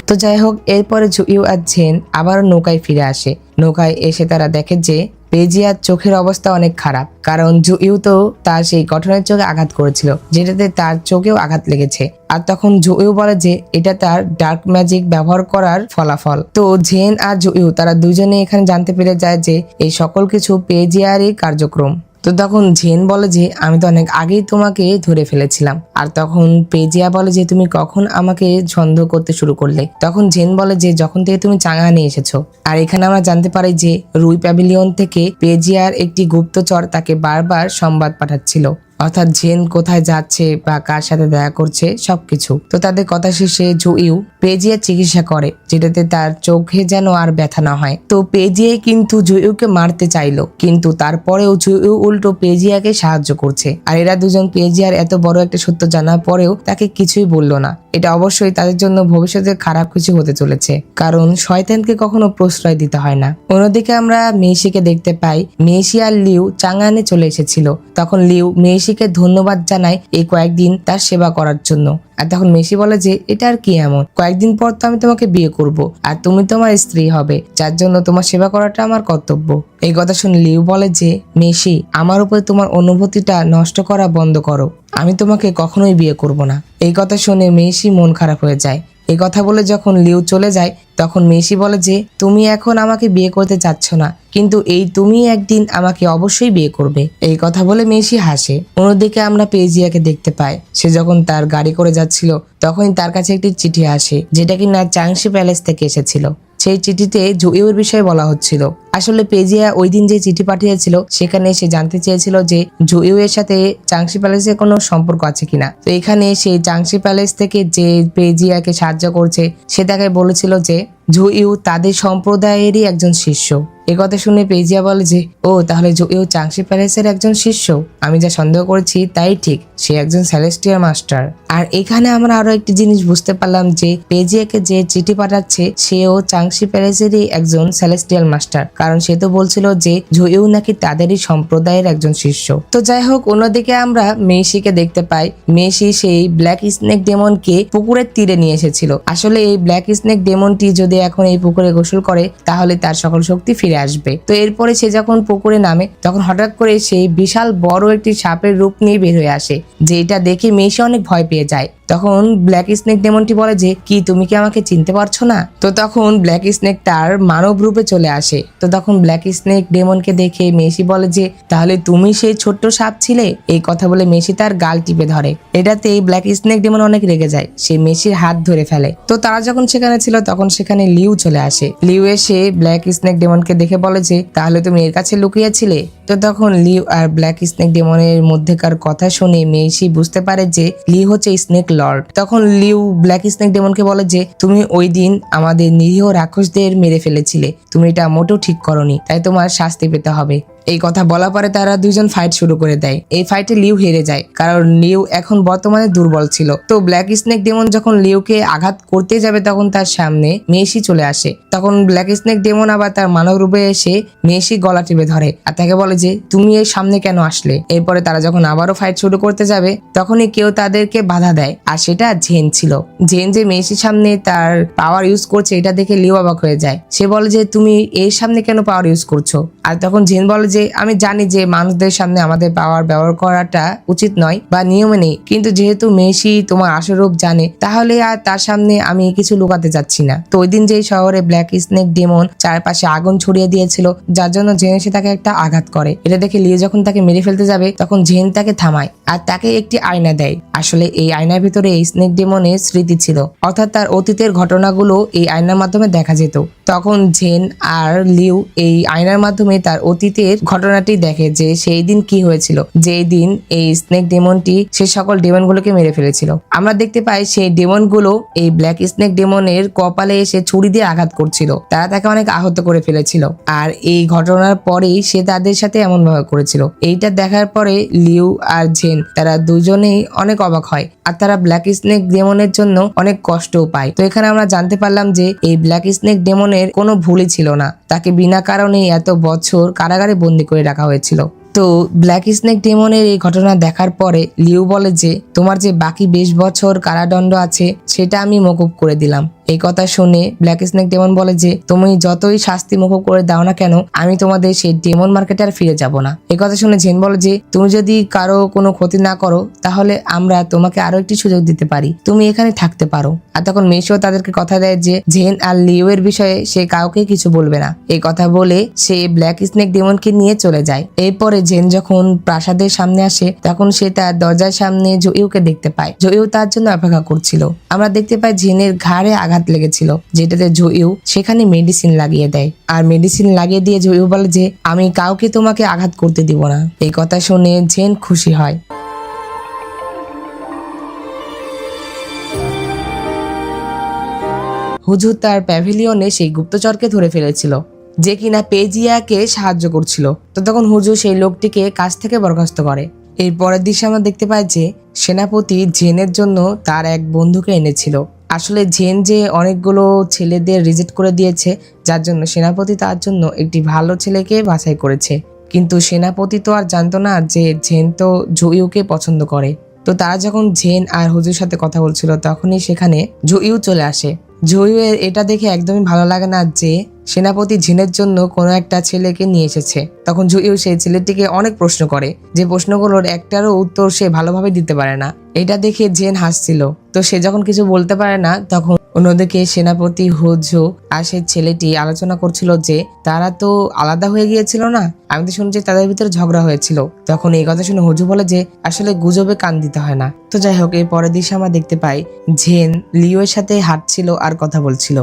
তো যাই হোক, এরপরে জয়ু আর জেন আবার নৌকায় ফিরে আসে। নৌকায় এসে তারা দেখে যে পেজিয়ার চোখের অবস্থা অনেক খারাপ, কারণ জয়ু তো তার সেই গঠনের চোখে আঘাত করেছিল, যেটাতে তার চোখেও আঘাত লেগেছে। আর তখন জয়ু বলে যে এটা তার ডার্ক ম্যাজিক ব্যবহার করার ফলাফল। তো জেন আর জয়ু তারা দুজনে এখানে জানতে পেরে যায় যে এই সকল কিছু পেজিয়ারই কার্যক্রম। তো তখন জেন বলে যে আমি তো অনেক আগেই তোমাকে ধরে ফেলেছিলাম। আর তখন পেজিয়া বলে যে তুমি কখন আমাকে সন্দেহ করতে শুরু করলে? তখন জেন বলে যে যখন থেকে তুমি চাঙা নিয়ে এসেছো। আর এখানে আমরা জানতে পারি যে রুই প্যাভিলিয়ন থেকে পেজিয়ার একটি গুপ্তচর তাকে বারবার সংবাদ পাঠাচ্ছিল, অর্থাৎ জেন কোথায় যাচ্ছে বা কার সাথে দেখা করছে সবকিছু। তো তাদের কথা শেষে জয়ু পেজিয়ার চিকিৎসা করে, যেটাতে তার চোখে যেন আর ব্যথা না হয়। তো পেজিয়া কিন্তু জয়ুকে মারতে চাইলো, কিন্তু তারপরেও জয়ু উল্টো পেজিয়াকে সাহায্য করছে। আর এরা দুজন পেজিয়ার এত বড় একটা সত্য জানার পরেও তাকে কিছুই বললো না। এটা অবশ্যই তাদের জন্য ভবিষ্যতে খারাপ কিছু হতে চলেছে, কারণ শয়তানকে কখনো প্রশ্রয় দিতে হয় না। অন্যদিকে আমরা মেইসিকে দেখতে পাই, মেইসি আর লিউ চাঙ্গানে চলে এসেছিল। তখন লিউ মেইসিকে ধন্যবাদ জানায় এই কয়েকদিন তার সেবা করার জন্য। আর তখন মেইসি বলে যে এটা আর কি এমন, কয়েকদিন পর তো আমি তোমাকে বিয়ে করব, আর তুমি তো আমার স্ত্রী হবে, যার জন্য তোমার সেবা করাটা আমার কর্তব্য। এই কথা শুনে লিউ বলে যে মেইসি, আমার উপরে তোমার অনুভূতিটা নষ্ট করা বন্ধ করো, আমি তোমাকে কখনোই বিয়ে করব না। এই কথা শুনে মেইসি মন খারাপ হয়ে যায়। এই কথা বলে যখন লিউ চলে যায় তখন মেসি বলে যে তুমি এখন আমাকে বিয়ে করতে চাচ্ছ না, কিন্তু এই তুমি একদিন আমাকে অবশ্যই বিয়ে করবে। এই কথা বলে মেসি হাসে। অন্যদিকে আমরা পেজিয়াকে দেখতে পাই, সে যখন তার গাড়ি করে যাচ্ছিল তখনই তার কাছে একটি চিঠি আসে, যেটা কিনা চাংশি প্যালেস থেকে এসেছিল। সেই চিঠিতে জুইউর বিষয়ে বলা হচ্ছিল। আসলে পেজিয়া ওই দিন যে চিঠি পাঠিয়েছিল সেখানে সে জানতে চেয়েছিল যে জুইউ এর সাথে চাংশি প্যালেসের কোনো সম্পর্ক আছে কিনা। তো এখানে সেই চাংশি প্যালেস থেকে যে পেজিয়াকে সাহায্য করছে সে তাকে বলেছিল যে জুইউ তাদের সম্প্রদায়েরই একজন শিষ্য। এই কথা শুনে পেজিয়া বলে যে ও তাহলে জুইউ চাংশি প্যালেসের একজন শিষ্য। আমি যা সন্দেহ করেছি তাই ঠিক, সে একজন সেলেস্টিয়াল মাস্টার। আর এখানে আমরা আরো একটি জিনিস বুঝতে পারলাম যে পেজিয়াকে যে চিঠি পাঠাচ্ছে সেও চাংশি প্যালেসেরই একজন সেলেস্টিয়াল মাস্টার, কারণ সে তো বলছিল যে জুইউ নাকি তাদেরই সম্প্রদায়ের একজন শিষ্য। তো যাই হোক, অন্যদিকে আমরা মেসিকে দেখতে পাই। মেসি সেই ব্ল্যাক স্নেক ডেমনকে পুকুরের তীরে নিয়ে এসেছিল। আসলে এই ব্ল্যাক স্নেক ডেমনটি যদি এখন এই পুকুরে গোসল করে তাহলে তার সকল শক্তি ফিরে আসবে। তো এরপরে সে যখন পুকুরে নামে তখন হঠাৎ করে সেই বিশাল বড় একটি সাপের রূপ নিয়ে বের হয়ে আসে, যেটা দেখে মেসি অনেক ভয় পেয়ে যায়। তখন ব্ল্যাক স্নেক ডেমনটি বলে যে কি তুমি কি আমাকে চিনতে পারছো না? তো তখন ব্ল্যাক স্নেক তার মানব রূপে চলে আসে। তো তখন ব্ল্যাক স্নেক ডেমনকে দেখে মেসি বলে যে তাহলে তুমি সেই ছোট্ট সাপ ছিলে। এই কথা বলে মেসি তার গাল টিপে ধরে। এটাতে ব্ল্যাক স্নেক ডেমন অনেক রেগে যায়, সে মেসির হাত ধরে ফেলে। তো তারা যখন সেখানে ছিল তখন সেখানে লিউ চলে আসে। লিউ এসে ব্ল্যাক স্নেক ডেমনকে দেখে বলে যে তাহলে তুমি এর কাছে লুকিয়েছিলে। তো তখন লিউ আর ব্ল্যাক স্নেক ডেমনের মধ্যেকার কথা শুনে মেসি বুঝতে পারে যে লিউ হচ্ছে স্নেক লর্ড। তখন লিউ ব্ল্যাক স্নেক ডেমনকে বলে যে তুমি ওই দিন আমাদের নিরীহ রাক্ষসদের মেরে ফেলেছিলে, তুমি এটা মোটেও ঠিক করনি, তাই তোমার শাস্তি পেতে হবে। এই কথা বলা পরে তারা দুজন ফাইট শুরু করে দেয়। এই ফাইটে লিউ হেরে যায়, কারণ লিউ এখন বর্তমানে দুর্বল ছিল। তো ব্ল্যাক স্নেক ডেমন যখন লিউকে আঘাত করতে যাবে তখন তার সামনে মেসি চলে আসে। তখন ব্ল্যাক স্নেক ডেমন আবার তার মানব রূপে এসে মেসি গলা টিপে ধরে আর তাকে বলে যে তুমি এই সামনে কেন আসলে। এরপরে তারা যখন আবারও ফাইট শুরু করতে যাবে তখনই কেউ তাদেরকে বাধা দেয়, আর সেটা জেন ছিল। জেন যে মেসির সামনে তার পাওয়ার ইউজ করছে এটা দেখে লিউ অবাক হয়ে যায়। সে বলে যে তুমি এর সামনে কেন পাওয়ার ইউজ করছো? আর তখন জেন বলে যে আমি জানি যে মানুষদের সামনে আমাদের পাওয়ার ব্যবহার করাটা উচিত নয় বা নিয়মে নেই, কিন্তু যেহেতু মেসি তোমার আসল রূপ জানে তাহলে আর তার সামনে আমি কিছু লুকাতে চাচ্ছি না। তো ওই দিন যে শহরে ব্ল্যাক স্নেক ডেমন চারপাশে আগুন ছড়িয়ে দিয়েছিল যার জন্য জেন এসে তাকে একটা আঘাত করে। এটা দেখে লিও যখন তাকে মেরে ফেলতে যাবে তখন জেন তাকে থামায় আর তাকে একটি আয়না দেয়। আসলে এই আয়নার ভিতরে এই স্নেক ডেমনের স্মৃতি ছিল, অর্থাৎ তার অতীতের ঘটনাগুলো এই আয়নার মাধ্যমে দেখা যেত। তখন জেন আর লিউ এই আয়নার মাধ্যমে তার অতীতের ঘটনাটি দেখে যে সেই দিন কি হয়েছিল, যেই দিন এই স্নেক ডেমনটি সে সকল ডেমনগুলোকে মেরে ফেলেছিল। আমরা দেখতে পাই সেই ডেমনগুলো এই ব্ল্যাক স্নেক ডেমনের কপালে এসে ছুরি দিয়ে আঘাত করছিল, তারা তাকে অনেক আহত করে ফেলেছিল। আর এই ঘটনার পরেই সে তাদের সাথে এমন ভাবে করেছিল। এইটা দেখার পরে লিউ আর জেন তারা দুজনেই অনেক অবাক হয় আর তারা ব্ল্যাক স্নেক ডেমনের জন্য অনেক কষ্টও পায়। তো এখানে আমরা জানতে পারলাম যে এই ব্ল্যাক স্নেক ডেমনের কোনো ভুলই ছিল না, তাকে বিনা কারণে এত বছর কারাগারে বন্দি করে রাখা হয়েছিল। তো ব্ল্যাক স্নেক ডেমনের এই ঘটনা দেখার পরে লিউ বলে যে তোমার যে বাকি 20 বছর কারাদণ্ড আছে সেটা আমি মকুব করে দিলাম। এই কথা শুনে ব্ল্যাক স্নেক ডেমন বলে যে তুমি যতই শাস্তি মকুব করে দাও না কেন আমি তোমাদের সেই ডেমন মার্কেটে আর ফিরে যাব না। এই কথা শুনে জেন বলে যে তুমি যদি কারো কোনো ক্ষতি না করো তাহলে আমরা তোমাকে আরো একটি সুযোগ দিতে পারি, তুমি এখানে থাকতে পারো। আর তখন মেসিও তাদেরকে কথা দেয় যে জেন আর লিউ এর বিষয়ে সে কাউকে কিছু বলবে না। এই কথা বলে সে ব্ল্যাক স্নেক ডেমনকে নিয়ে চলে যায়। এরপরে জেন যখন প্রাসাদের সামনে আসে তখন সে তার দরজার সামনে জুইউকে দেখতে পায়। জুইউ তার জন্য অপেক্ষা করছিল। আমরা দেখতে পাই জেনের ঘাড়ে আঘাত লেগেছিল, যেটাতে জুইউ সেখানে মেডিসিন লাগিয়ে দেয়। আর মেডিসিন লাগিয়ে দিয়ে জুইউ বলে যে আমি কাউকে তোমাকে আঘাত করতে দিব না। এই কথা শুনে জেন খুশি হয়। হুজুর তার প্যাভিলিয়নে সেই গুপ্তচরকে ধরে ফেলেছিল যে কিনা পেজিয়াকে সাহায্য করছিল। তো তখন হুজুর সেই লোকটিকে কাছ থেকে বরখাস্ত করে। এর পরের দৃশ্যে আমরা দেখতে পাই যে সেনাপতি জেনের জন্য তার এক বন্ধুকে এনেছিল। আসলে জেন যে অনেকগুলো ছেলেদের রিজেক্ট করে দিয়েছে যার জন্য সেনাপতি তার জন্য একটি ভালো ছেলেকে বাছাই করেছে, কিন্তু সেনাপতি তো আর জানতো না যে জেন তো জুইউকে পছন্দ করে। তো তারা যখন জেন আর হুজুর সাথে কথা বলছিল তখনই সেখানে জুইউ চলে আসে। জুইউয়ের এটা দেখে একদমই ভালো লাগে না যে সেনাপতি ঝিনের জন্য কোনো একটা ছেলেকে নিয়ে এসেছে। তখন জুইউ সেই ছেলেটিকে অনেক প্রশ্ন করে, যে প্রশ্নগুলোর একটারও উত্তর সে ভালোভাবে দিতে পারে না। এটা দেখে জেন হাসছিল। তো সে যখন কিছু বলতে পারে না, তখন অন্যদিকে সেনাপতি হুজু আর সেই ছেলেটি আলোচনা করছিল যে তারা তো আলাদা হয়ে গিয়েছিল না, আমি তো শুনছি তাদের ভিতরে ঝগড়া হয়েছিল। তখন এই কথা শুনে হুজু বলে যে আসলে গুজবে কান দিতে হয় না। তো যাই হোক, এই পরের দৃশ্যে আমরা দেখতে পাই জেন লিওর সাথে হাঁটছিল আর কথা বলছিল।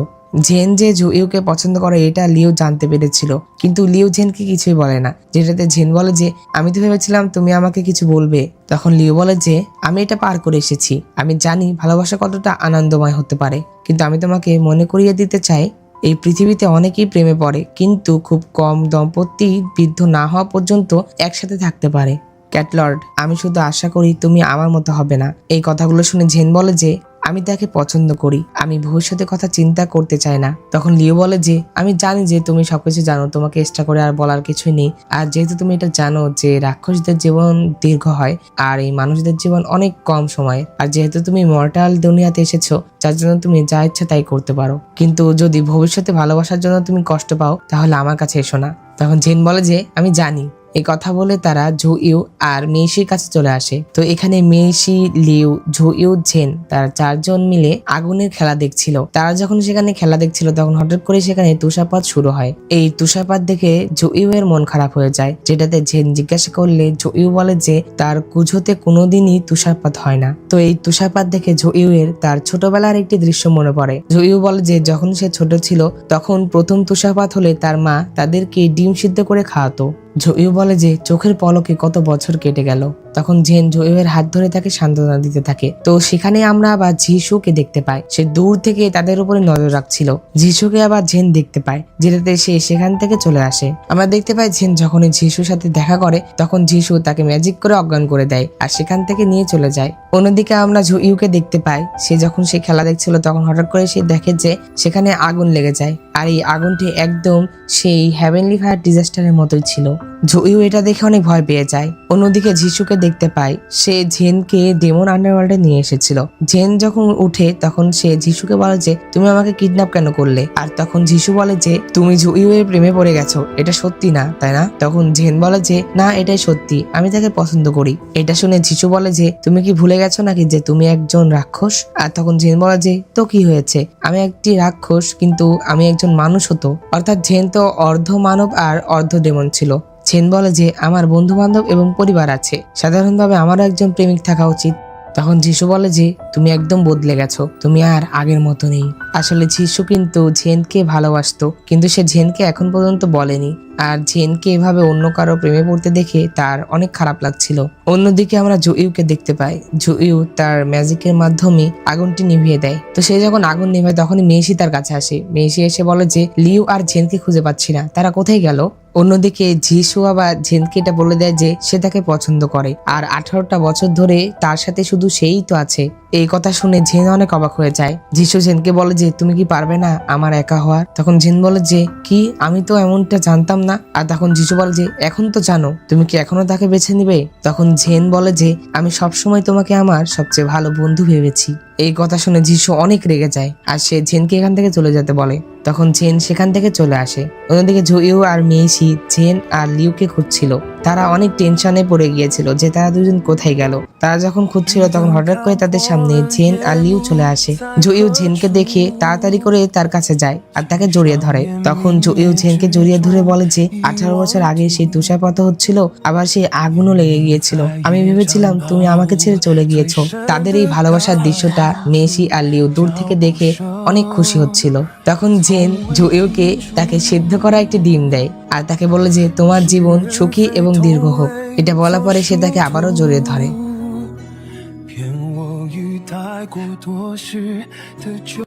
জেন যে জুইউকে পছন্দ করে এটা লিও জানতে পেরেছিল, কিন্তু লিও জেনকে কিছুই বলে না। যেটাতে জেন বলে যে আমি তো ভেবেছিলাম তুমি আমাকে কিছু বলবে। তখন লিও বলে যে আমি এটা পার করে এসেছি, আমি জানি ভালোবাসা কতটা আনন্দময় হতে পারে, কিন্তু আমি তোমাকে মনে করিয়ে দিতে চাই এই পৃথিবীতে অনেকেই প্রেমে পড়ে, কিন্তু খুব কম দম্পতি বৃদ্ধ না হওয়া পর্যন্ত একসাথে থাকতে পারে। ক্যাটলর্ড, আমি শুধু আশা করি তুমি আমার মতো হবে না। এই কথাগুলো শুনে জেন বলে যে আমি তাকে পছন্দ করি, আমি ভবিষ্যতের কথা চিন্তা করতে চাই না। তখন লিও বলে যে আমি জানি যে তুমি সবকিছু জানো, তোমাকে এক্সট্রা করে আর বলার কিছুই নেই। আর যেহেতু তুমি এটা জানো যে রাক্ষসদের জীবন দীর্ঘ হয় আর এই মানুষদের জীবন অনেক কম সময়, আর যেহেতু তুমি মর্টাল দুনিয়াতে এসেছো, যার জন্য তুমি যা ইচ্ছা তাই করতে পারো, কিন্তু যদি ভবিষ্যতে ভালোবাসার জন্য তুমি কষ্ট পাও তাহলে আমার কাছে এসো না। তখন জেন বলে যে আমি জানি। এই কথা বলে তারা জুইউ আর মেইশির কাছে চলে আসে। তো এখানে মেইশি, লিউ, জুইউ, জেন তারা চারজন মিলে আগুনের খেলা দেখছিল। তারা যখন সেখানে খেলা দেখছিল তখন হঠাৎ করে সেখানে তুষারপাত শুরু হয়। এই তুষারপাত দেখে জুইউ এর মন খারাপ হয়ে যায়, যেটাতে জেন জিজ্ঞাসা করলে জুইউ বলে যে তার কুঝোতে কোনোদিনই তুষারপাত হয় না। তো এই তুষারপাত দেখে জুইউ এর তার ছোটবেলার একটি দৃশ্য মনে পড়ে। জুইউ বলে যে যখন সে ছোট ছিল তখন প্রথম তুষারপাত হলে তার মা তাদেরকে ডিম সিদ্ধ করে খাওয়াতো। জুইউ বলে যে চোখের পলকে কত বছর কেটে গেল। তখন জেন জুইউয়ের হাত ধরে তাকে সান্ত্বনা দিতে থাকে। তো সেখানে আমরা আবার যিশুকে দেখতে পাই, সে দূর থেকে তাদের উপরে নজর রাখছিল। যিশুকে আবার জেন দেখতে পায়, যেটাতে সে সেখান থেকে চলে আসে। আমরা দেখতে পাই জেন যখনই যিশুর সাথে দেখা করে তখন যিশু তাকে ম্যাজিক করে অজ্ঞান করে দেয় আর সেখান থেকে নিয়ে চলে যায়। অন্যদিকে আমরা জুইউকে দেখতে পাই, সে যখন সে খেলা দেখছিল তখন হঠাৎ করে সে দেখে যে সেখানে আগুন লেগে যায়, আর এই আগুনটি একদম সেই হেভেনলি ফায়ার ডিজাস্টারের মতোই ছিল। জুইউ এটা দেখে অনেক ভয় পেয়ে যায়। অন্যদিকে যিশুকে দেখতে পায়, সে জেনকে ডেমন আন্ডারওয়ার্ল্ডে নিয়ে এসেছিল। জেন যখন উঠে তখন সে যিশুকে বলে যে তুমি আমাকে কিডন্যাপ কেন করলে? আর তখন যিশু বলে যে তুমি জুইউ এর প্রেমে পড়ে গেছো, এটা সত্যি না তাই না? তখন জেন বলে যে না, এটাই সত্যি, আমি তাকে পছন্দ করি। এটা শুনে যিশু বলে যে তুমি কি ভুলে গেছো নাকি যে তুমি একজন রাক্ষস? আর তখন জেন বলে যে তো কি হয়েছে, আমি একটি রাক্ষস, কিন্তু আমি একজন মানুষ হতো। অর্থাৎ জেন তো অর্ধ মানব আর অর্ধ ডেমন ছিল। জেন বলে যে আমার বন্ধু বান্ধব এবং পরিবার আছে, সাধারণভাবে আমারও একজন প্রেমিক থাকা উচিত। তখন যিশু বলে যে তুমি একদম বদলে গেছো, তুমি আর আগের মতো নেই। আসলে যিশু কিন্তু জেনকে ভালোবাসতো, কিন্তু সে জেনকে এখন পর্যন্ত বলেনি। আর জেনকে এভাবে অন্য কারো প্রেমে পড়তে দেখে তার অনেক খারাপ লাগছিল। অন্যদিকে আমরা জুইউকে দেখতে পাই, জুইউ তার ম্যাজিকের মাধ্যমে আগুনটি নিভিয়ে দেয়। তো সে যখন আগুন নিভায় তখনই মেইশি তার কাছে আসে। মেইশি এসে বলে যে লিউ আর জেনকে খুঁজে পাচ্ছি না, তারা কোথায় গেল? অন্যদিকে যিশু আবার জেনকে এটা বলে দেয় যে সে তাকে পছন্দ করে আর 18টা বছর ধরে তার সাথে শুধু সেই তো আছে। এই কথা শুনে জেন অনেক অবাক হয়ে যায়। যিশু জেনকে বলে যে তুমি কি পারবে না আমার একা হওয়ার? তখন জেন বলে যে কি, আমি তো এমনটা জানতাম না। আর তখন যিশু বলে যে এখন তো জানো, তুমি কি এখনো তাকে বেছে নিবে? তখন জেন বলে যে আমি সবসময় তোমাকে আমার সবচেয়ে ভালো বন্ধু ভেবেছি। এই কথা শুনে যিশু অনেক রেগে যায় আর সে জেনকে এখান থেকে চলে যেতে বলে। তখন জেন সেখান থেকে চলে আসে। অন্যদিকে জুইউ আর মেইশি জেন আর লিউকে খুঁজছিল। তারা অনেক টেনশনে পড়ে গিয়েছিল যে তারা দুজন কোথায় গেল। তারা যখন খুঁজছিল তখন হঠাৎ করে তাদের সামনে জেন আর লিউ চলে আসে। জুইউ জেনকে দেখে তাড়াতাড়ি করে তার কাছে যায় আর তাকে জড়িয়ে ধরে। তখন জুইউ জেনকে জড়িয়ে ধরে বলে যে 18 বছর আগে সেই তুষারপাত হচ্ছিল, আবার সেই আগুনও লেগে গিয়েছিল। আমি ভেবেছিলাম তুমি আমাকে ছেড়ে চলে গিয়েছো। তাদের এই ভালোবাসার দৃশ্যটা মেইশি আর লিউ দূর থেকে দেখে অনেক খুশি হচ্ছিল। তখন জেন জুইউকে তাকে সিদ্ধ করা একটি ডিম দেয় আর তাকে বলে যে তোমার জীবন সুখী এবং দীর্ঘ হোক। এটা বলার পরে সে তাকে আবারও জড়িয়ে ধরে।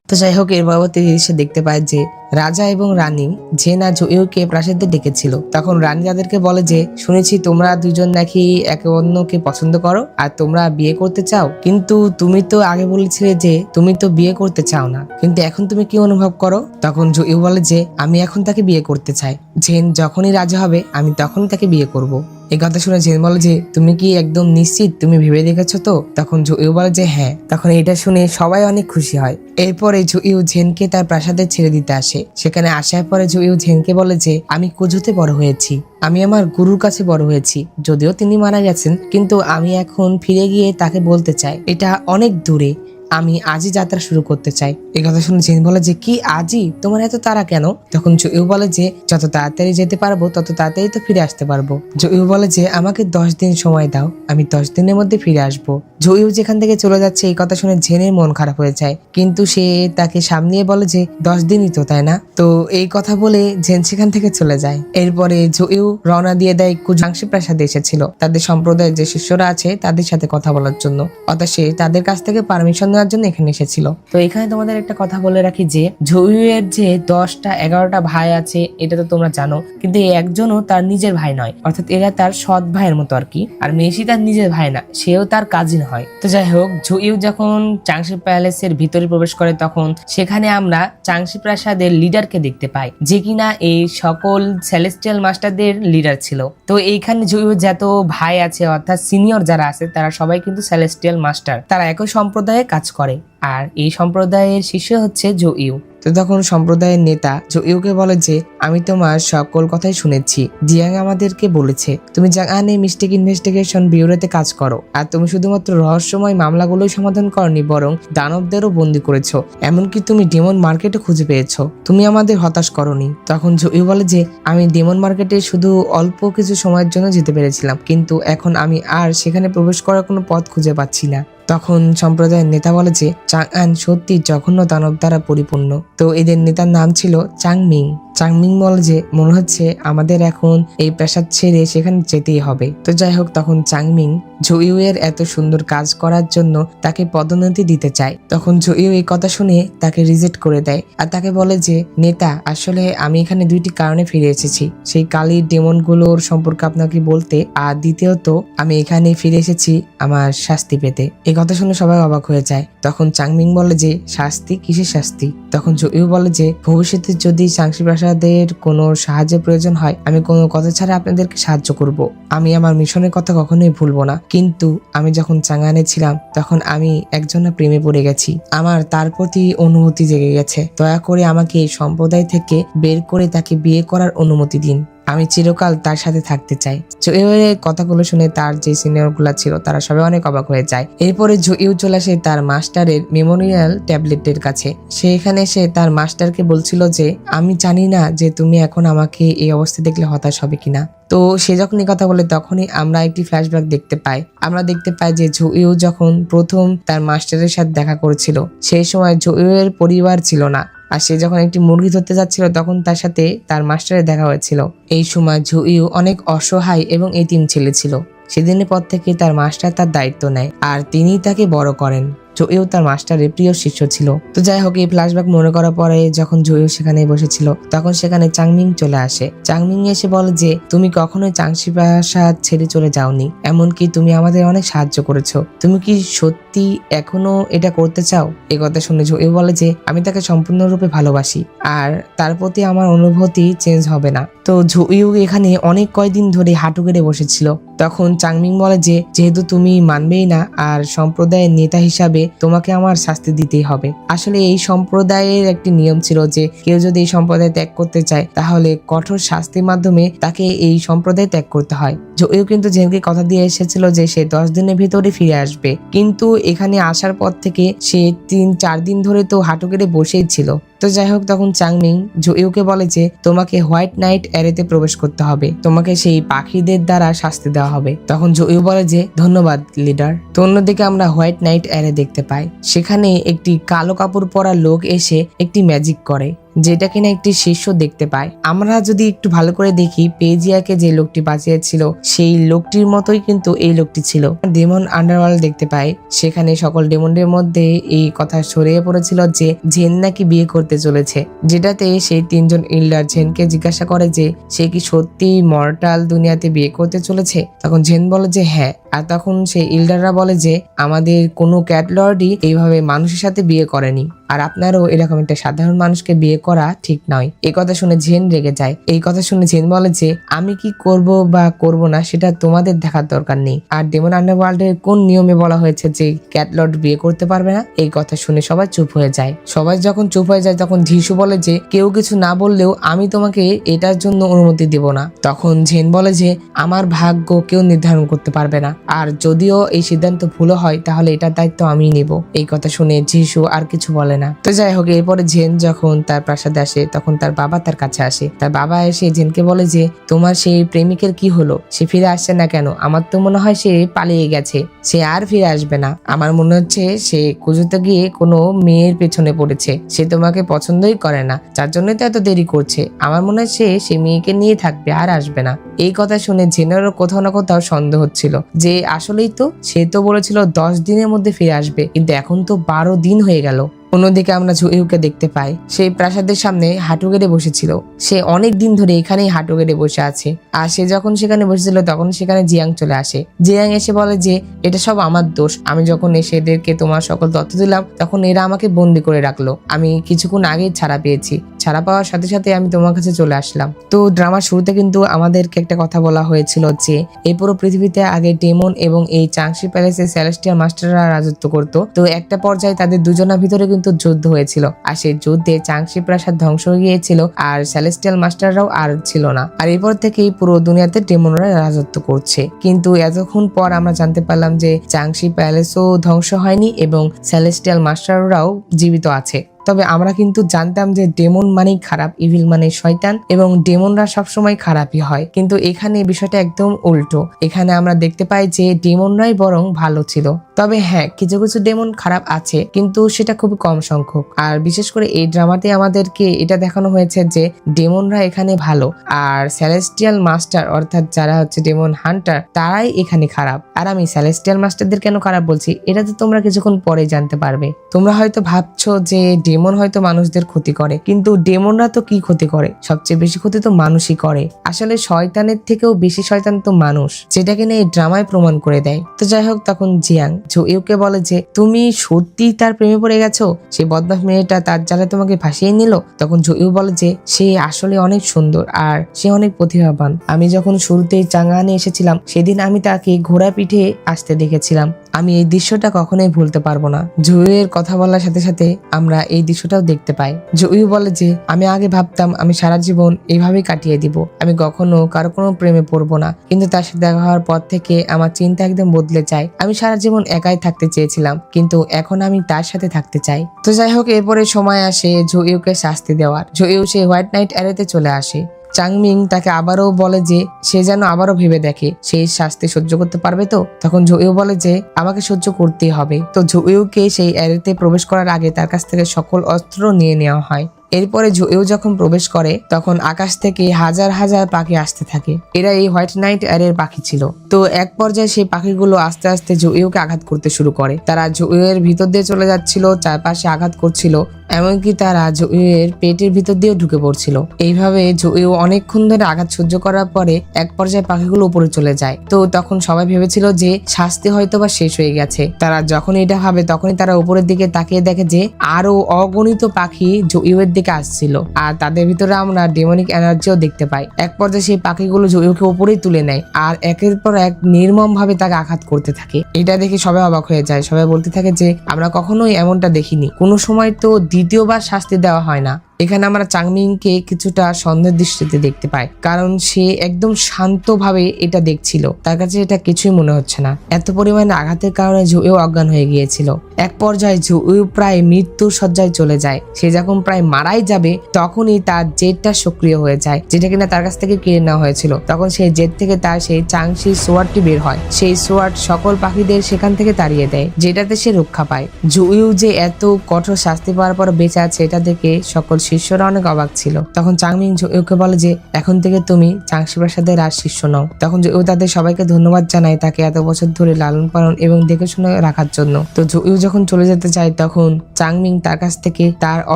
তো যাই হোক, এর পরবর্তী দৃশ্যে দেখতে পায় যে রাজা এবং রানী জেন আর জুইউকে প্রাসাদে ডেকেছিল। তখন রানী তাদেরকে বলে যে শুনেছি তোমরা দুজন নাকি একে অন্যকে পছন্দ করো আর তোমরা বিয়ে করতে চাও, কিন্তু তুমি তো আগে বলেছিলে যে তুমি তো বিয়ে করতে চাও না, কিন্তু এখন তুমি কি অনুভব করো? তখন জুইউ বলে যে আমি এখন তাকে বিয়ে করতে চাই। জেন যখনই রাজি হবে আমি তখনই তাকে বিয়ে করব। এই কথা শুনে জেন বলে যে তুমি কি একদম নিশ্চিত, তুমি ভেবে দেখেছো তো? তখন জুইউ বলে যে হ্যাঁ। তখন এটা শুনে সবাই অনেক খুশি হয়। এরপরে জুইউ জেনকে তার প্রাসাদে ছেড়ে দিতে আসে। সেখানে আসার পরে জুইউ জেনকে বলে যে আমি কুজোতে বড় হয়েছি, আমি আমার গুরুর কাছে বড় হয়েছি, যদিও তিনি মারা গেছেন, কিন্তু আমি এখন ফিরে গিয়ে তাকে বলতে চাই এটা অনেক দূরে, আমি আজই যাত্রা শুরু করতে চাই। এই কথা শুনে জেন বলে যে কি আজই? তোমার এত তাড়া কেন? তখন জুইউ বলে যে যত তাড়াতাড়ি যেতে পারবো তত তাড়াতাড়ি তো ফিরে আসতে পারবো। জুইউ বলে যে আমাকে 10 দিন সময় দাও, আমি 10 দিনের মধ্যে ফিরে আসবো। জুইউ যেখান থেকে চলে যাচ্ছে এই কথা শুনে জেনের মন খারাপ হয়ে যায়, কিন্তু সে তাকে সামলিয়ে বলে যে 10 দিনই তো, তাই না? তো এই কথা বলে জেন সেখান থেকে চলে যায়। এরপরে জুইউ রওনা দিয়ে দেয় কুজাংশি প্রাসাদে এসেছিল তাদের সম্প্রদায়ের যে শিষ্যরা আছে তাদের সাথে কথা বলার জন্য, অর্থাৎ সে তাদের কাছ থেকে পারমিশন নেওয়ার জন্য এখানে এসেছিল। তো এখানে তোমাদের একটা কথা বলে রাখি যে জুইউ এর যে 10টা 11টা ভাই আছে এটা তো তোমরা জানো, কিন্তু এই একজনও তার নিজের ভাই নয়, অর্থাৎ এরা তার সৎ ভাইয়ের মতো আর কি। আর মেসি তার নিজের ভাই না, সেও তার কাজিন হয়। তো যাই হোক, জুইউ যখন চাংশি প্যালেসের ভিতরে প্রবেশ করে তখন সেখানে আমরা চাংশি প্রাসাদের লিডারকে দেখতে পাই, যে কিনা এই সকল সেলেস্টিয়াল মাস্টারদের লিডার ছিল। তো এইখানে জুইউ যত ভাই আছে অর্থাৎ সিনিয়র যারা আছে তারা সবাই কিন্তু সেলেস্টিয়াল মাস্টার, তারা একই সম্প্রদায়ে কাজ করে, আর এই সম্প্রদায়ের শিষ্য হচ্ছে জুইউ। তো তখন সম্প্রদায়ের নেতা জুইউকে বলে যে আমি তোমার সকল কথাই শুনেছি, জিয়াং আমাদেরকে বলেছে তুমি জাংআনে মিস্টেক ইনভেস্টিগেশন ব্যুরোতে কাজ করো, আর তুমি শুধুমাত্র রহস্যময় মামলাগুলোই সমাধান করনি বরং দানবদেরও বন্দী করেছো, এমনকি তুমি ডেমন মার্কেটে খুঁজে পেয়েছো, তুমি আমাদের হতাশ করনি। তখন জুইউ বলে যে আমি ডেমন মার্কেটে শুধু অল্প কিছু সময়ের জন্য যেতে পেরেছিলাম, কিন্তু এখন আমি আর সেখানে প্রবেশ করার কোনো পথ খুঁজে পাচ্ছি না। তখন সম্প্রদায়ের নেতা বলে যে চাংআন সত্যি জঘন্য দানব দ্বারা পরিপূর্ণ। তো এদের নেতার নাম ছিল চাংমিং। চাংমিং বলে যে মনে হচ্ছে আমাদের এখন এই প্রাসাদ ছেড়ে সেখানে যেতেই হবে। তো যাই হোক, তখন চাংমিং জুইউ এর এত সুন্দর কাজ করার জন্য তাকে পদোন্নতি দিতে চায়। তখন জুইউ এই কথা শুনে তাকে রিজেক্ট করে দেয় আর তাকে বলে যে নেতা, আসলে আমি এখানে 2টি কারণে ফিরে এসেছি, সেই কালী ডেমন গুলোর সম্পর্কে আপনাকে বলতে, আর দ্বিতীয়ত আমি এখানে ফিরে এসেছি আমার শাস্তি পেতে। এই কথা শুনে সবাই অবাক হয়ে যায়। তখন চাংমিং বলে যে শাস্তি? কিসের শাস্তি? তখন জুইউ বলে যে ভবিষ্যতে যদি চাংশি প্রাসাদের কোনো সাহায্যের প্রয়োজন হয় আমি কোনো কথা ছাড়া আপনাদেরকে সাহায্য করব। আমি আমার মিশনের কথা কখনোই ভুলবো না, কিন্তু আমি যখন চাংআনে ছিলাম তখন আমি একজনের প্রেমে পড়ে গেছি, আমার তার প্রতি অনুভূতি জেগে গেছে, দয়া করে আমাকে এই সম্প্রদায় থেকে বের করে তাকে বিয়ে করার অনুমতি দিন, আমি চিরকাল তার সাথে থাকতে চাই। জুইউ এর কথাগুলো শুনে তার যে সিনিয়র গুলা ছিল তারা সবাই অনেক অবাক হয়ে যায়। এরপরে জুইউ চলে আসে তার মাস্টারের মেমোরিয়াল ট্যাবলেটের কাছে। সে এখানে এসে তার মাস্টারকে বলছিল যে আমি জানি না যে তুমি এখন আমাকে এই অবস্থা দেখলে হতাশ হবে কিনা। তো সে যখন এই কথা বলে তখনই আমরা একটি ফ্ল্যাশব্যাক দেখতে পাই। আমরা দেখতে পাই যে জুইউ যখন প্রথম তার মাস্টারের সাথে দেখা করেছিল সেই সময় জুইউ এর পরিবার ছিল না, আর সে যখন একটি মুরগি ধরতে যাচ্ছিল তখন তার সাথে তার মাস্টারের দেখা হয়েছিল। এই সময় জুইউ অনেক অসহায় এবং এতিম ছেলে ছিল। সেদিনের পর থেকে তার মাস্টার তার দায়িত্ব নেয় আর তিনিই তাকে বড় করেন। জুইউ তার মাস্টারের প্রিয় শিষ্য ছিল। তো যাই হোক, এই ফ্ল্যাশব্যাক মনে করার পরে যখন জুইউ সেখানে বসেছিল তখন সেখানে চাংমিং চলে আসে। চাংমিং এসে বলে যে তুমি কখনোই চাংশি প্রাসাদ ছেড়ে চলে যাওনি, এমনকি তুমি আমাদের অনেক সাহায্য করেছো, তুমি কি সত্যি এখনো এটা করতে চাও? এই কথা শুনে জুইউ বলে যে আমি তাকে সম্পূর্ণরূপে ভালোবাসি আর তার প্রতি আমার অনুভূতি চেঞ্জ হবে না। তো জুইউ এখানে অনেক কয়দিন ধরে হাঁটু গেড়ে বসেছিল। তখন চাংমিং বলে যে যেহেতু তুমি মানবেই না আর সম্প্রদায়ের নেতা হিসাবে তোমাকে আমার শাস্তি দিতেই হবে। আসলে এই সম্প্রদায়ের একটি নিয়ম ছিল যে কেউ যদি এই সম্প্রদায় ত্যাগ করতে চায় তাহলে কঠোর শাস্তির মাধ্যমে তাকে এই সম্প্রদায় ত্যাগ করতে হয়। জুইউ কিন্তু জেনকে কথা দিয়ে এসেছিল যে সে 10 দিনের ভিতরে ফিরে আসবে, কিন্তু এখানে আসার পর থেকে সে 3-4 দিন ধরে তো হাঁটু গেড়ে বসেই ছিল। তো যাই হোক, তখন চাংমিং জুইউকে বলে যে তোমাকে হোয়াইট নাইট অ্যারেতে প্রবেশ করতে হবে, তোমাকে সেই পাখিদের দ্বারা শাস্তি দেওয়া হবে। তখন জুইউ বলে যে ধন্যবাদ লিডার। তো অন্যদিকে আমরা হোয়াইট নাইট অ্যারে দেখতে পাই। সেখানে একটি কালো কাপড় পরা লোক এসে একটি ম্যাজিক করে, যেটা কিনা একটি শিষ্য দেখতে পায়। আমরা যদি একটু ভালো করে দেখি পেজিয়াকে যে লোকটি বাঁচিয়েছিল সেই লোকটির মতোই কিন্তু এই লোকটি ছিল। ডেমন আন্ডারওয়ার্ল্ড দেখতে পাই, সেখানে সকল ডেমনদের মধ্যে এই কথা ছড়িয়ে পড়েছিল যে জেন নাকি বিয়ে করতে চলেছে, যেটাতে সেই 3জন ইল্ডার জেনকে জিজ্ঞাসা করে যে সে কি সত্যি মর্টাল দুনিয়াতে বিয়ে করতে চলেছে। তখন জেন বলে যে হ্যাঁ, আর তখন সেই ইল্ডাররা বলে যে আমাদের কোনো ক্যাটলর্ডই এইভাবে মানুষের সাথে বিয়ে করেনি, আর আপনারও এরকম একটা সাধারণ মানুষকে বিয়ে করা ঠিক নয়। এই কথা শুনে জেন রেগে যায়। এই কথা শুনে জেন বলে যে আমি কি করব বা করব না সেটা তোমাদের দেখার দরকার নেই। আর ডেমন আন্ডারওয়ার্ল্ডের কোন নিয়মে বলা হয়েছে যে ক্যাটলর্ড বিয়ে করতে পারবে না? এই কথা শুনে সবাই চুপ হয়ে যায়। সবাই যখন চুপ হয়ে যায় তখন ঝিসু বলে যে কেউ কিছু না বললেও আমি তোমাকে এটার জন্য অনুমতি দেব না। তখন জেন বলে যে আমার ভাগ্য কেউ নির্ধারণ করতে পারবে না, আর যদিও এই সিদ্ধান্ত ভুল হয় তাহলে এটার দায়িত্ব আমিই নেব। এই কথা শুনে ঝিসু আর কিছু বলে না। তো যাই হোক, এরপরে জেন যখন তার প্রাসাদে আসে তখন তার বাবা তার কাছে আসে। তার বাবা এসে জেনকে বলে যে তোমার সেই প্রেমিকের কি হলো? সে ফিরে আসছে না কেন? আমার তো মনে হয় সে পালিয়ে গেছে, সে আর ফিরে আসবে না। আমার মনে হচ্ছে সে খুঁজতে গিয়ে কোনো মেয়ের পেছনে পড়েছে, সে তোমাকে পছন্দই করে না, যার জন্যই তো এত দেরি করছে। আমার মনে হয় সে মেয়েকে নিয়ে থাকবে আর আসবে না। এই কথা শুনে জেনেরও কোথাও না কোথাও সন্দেহ হচ্ছিল যে আসলেই তো সে তো বলেছিল 10 দিনের মধ্যে ফিরে আসবে, কিন্তু এখন তো 12 দিন হয়ে গেল। অন্যদিকে আমরা জুইউকে দেখতে পাই সেই প্রাসাদের সামনে হাঁটু গেড়ে বসেছিল। সে অনেক দিন ধরে এখানেই হাঁটু গেড়ে বসে আছে। আর সে যখন সেখানে বসেছিল তখন সেখানে জিয়াং চলে আসে। জিয়াং এসে বলে যে এটা সব আমার দোষ, আমি যখন এসে এদেরকে তোমার সকল তথ্য দিলাম তখন এরা আমাকে বন্দি করে রাখলো। আমি কিছুক্ষণ আগেই ছাড়া পেয়েছি, ছাড়া পাওয়ার সাথে সাথে আমি তোমার কাছে চলে আসলাম। তো ড্রামার শুরুতে কিন্তু আমাদেরকে একটা কথা বলা হয়েছিল যে এই পুরো পৃথিবীতে আগে ডেমন এবং এই চাংশি প্যালেসে সেলেস্টিয়াল মাস্টাররা রাজত্ব করতো। তো একটা পর্যায়ে তাদের দুজনের ভিতরে কিন্তু যুদ্ধ হয়েছিল, আর সেই যুদ্ধে চাংশি প্রাসাদ ধ্বংস হয়ে গিয়েছিল আর সেলেস্টিয়াল মাস্টাররাও আর ছিল না। আর এরপর থেকেই পুরো দুনিয়াতে ডেমনরা রাজত্ব করছে। কিন্তু এতক্ষণ পর আমরা জানতে পারলাম যে চাংশি প্যালেসও ধ্বংস হয়নি এবং সেলেস্টিয়াল মাস্টাররাও জীবিত আছে। তবে আমরা কিন্তু জানতাম যে ডেমন মানেই খারাপ, ইভিল মানে শয়তান, এবং ডেমনরা সবসময় খারাপই হয়। কিন্তু এখানে বিষয়টা একদম উল্টো। এখানে আমরা দেখতে পাই যে ডেমনরাই বরং ভালো ছিল। তবে হ্যাঁ, কিছু কিছু ডেমন খারাপ আছে, কিন্তু সেটা খুবই কম সংখ্যক। আর বিশেষ করে এই ড্রামাতে আমাদেরকে এটা দেখানো হয়েছে যে ডেমনরা এখানে ভালো, আর সেলেস্টিয়াল মাস্টার অর্থাৎ যারা হচ্ছে ডেমন হান্টার তারাই এখানে খারাপ। আর আমি সেলেস্টিয়াল মাস্টারদের কেন খারাপ বলছি এটা তো তোমরা কিছুক্ষণ পরে জানতে পারবে। তোমরা হয়তো ভাবছো যে ডেমন হয়তো মানুষদের ক্ষতি করে, কিন্তু ডেমনরা তো কি ক্ষতি করে? সবচেয়ে বেশি ক্ষতি তো মানুষই করে। আসলে শয়তানের থেকেও বেশি শয়তান তো মানুষ, যেটা কিনা এই ড্রামায় প্রমাণ করে দেয়। তো যাই হোক, তখন জিয়াং জুইউকে বলে যে তুমি সত্যি তার প্রেমে পড়ে গেছো? সেই বদমাশ মেয়েটা তার জালে তোমাকে ভাসিয়ে নিল। তখন জুইউ বলে যে সে আসলে অনেক সুন্দর আর সে অনেক প্রতিভাবান। আমি যখন শুরুতেই চাঙ্গানে এসেছিলাম সেদিন আমি তাকে ঘোড়া পিঠে আসতে দেখেছিলাম। আমি এই দৃশ্যটা কখনোই ভুলতে পারবো না। জুইয়ের কথা বলার সাথে সাথে আমরা এই দৃশ্যটাও দেখতে পাই। জুই বলে যে আমি আগে ভাবতাম আমি সারা জীবন এইভাবেই কাটিয়ে দিব, আমি কখনো কারো কোনো প্রেমে পড়বো না, কিন্তু তার সাথে দেখা হওয়ার পর থেকে আমার চিন্তা একদম বদলে যায়। আমি সারা জীবন একাই থাকতে চেয়েছিলাম, কিন্তু এখন আমি তার সাথে থাকতে চাই। তো যাই হোক, এরপরে সময় আসে জুইউকে শাস্তি দেওয়ার। জুইউ সেই হোয়াইট নাইট অ্যারেতে চলে আসে। চাংমিং তাকে আবারও বলে যে সে যেন আবারও ভেবে দেখে সেই শাস্তি সহ্য করতে পারবে তো। তখন জুইউ বলে যে আমাকে সহ্য করতেই হবে। তো জুইউকে সেই অ্যারেতে প্রবেশ করার আগে তার কাছ থেকে সকল অস্ত্র নিয়ে নেওয়া হয়। এরপরে জুইউ যখন প্রবেশ করে তখন আকাশ থেকে হাজার হাজার পাখি আসতে থাকে। এরা এই হোয়াইট নাইট অ্যারের পাখি ছিল। তো এক পর্যায়ে সেই পাখিগুলো আস্তে আস্তে জুইউকে আঘাত করতে শুরু করে। তারা জুইউয়ের ভিতর দিয়ে চলে যাচ্ছিল, চারপাশে আঘাত করছিল, এমনকি তারা জুইউয়ের পেটের ভিতর দিয়েও ঢুকে পড়ছিল। এইভাবে জুইউ অনেকক্ষণ ধরে আঘাত সহ্য করার পরে এক পর্যায়ে পাখিগুলো উপরে চলে যায়। তো তখন সবাই ভেবেছিল যে শাস্তি হয়তো বা শেষ হয়ে গেছে। তারা যখন এটা ভাবে তখনই তারা উপরের দিকে তাকিয়ে দেখে যে আরো অগণিত পাখি জুইউয়ের দিকে আসছিল, আর তাদের ভিতরে আমরা ডেমনিক এনার্জিও দেখতে পাই। এক পর্যায়ে সেই পাখিগুলো জুইউকে উপরেই তুলে নেয় আর একের পর এক নির্মম ভাবে তাকে আঘাত করতে থাকে। এটা দেখে সবাই অবাক হয়ে যায়। সবাই বলতে থাকে যে আমরা কখনোই এমনটা দেখিনি, কোনো সময় তো দ্বিতীয়বার শাস্তি দেওয়া হয় না। এখানে আমরা চাংমিংকে কিছুটা সন্দেহের দৃষ্টিতে দেখতে পাই, কারণ সে একদম শান্তভাবে এটা দেখছিল। তার কাছে এটা কিছুই মনে হচ্ছে না। এত পরিমাণে আঘাতের কারণে জুইউ অজ্ঞান হয়ে গিয়েছিল। এক পর্যায়ে জুইউ প্রায় মৃত্যুর শয্যায় চলে যায়। সে যখন প্রায় মারাই যাবে তখনই তার জেটটা সক্রিয় হয়ে যায়, যেটা কিনা তার কাছ থেকে কেড়ে নেওয়া হয়েছিল। তখন সেই জেট থেকে তার সেই চাংশি সোয়ার্ডটি বের হয়। সেই সোয়ার্ড সকল পাখিদের সেখান থেকে তাড়িয়ে দেয়, যেটাতে সে রক্ষা পায়। জুইউ যে এত কঠোর শাস্তি পাওয়ার পর বেঁচে আছে এটা দেখে সকল শিষ্যরা অনেক অবাক ছিল। তখন চাংমিং জুইউকে বলে যে এখন থেকে তুমি চাংশি প্রাসাদের রাজ শিষ্য নও। তখন জুইউ তাদের সবাইকে ধন্যবাদ জানায় তাকে এত বছর ধরে লালন পালন এবং দেখে শুনে রাখার জন্য। তো জুইউ যখন চলে যেতে চায় তখন চাংমিং তার কাছ থেকে তার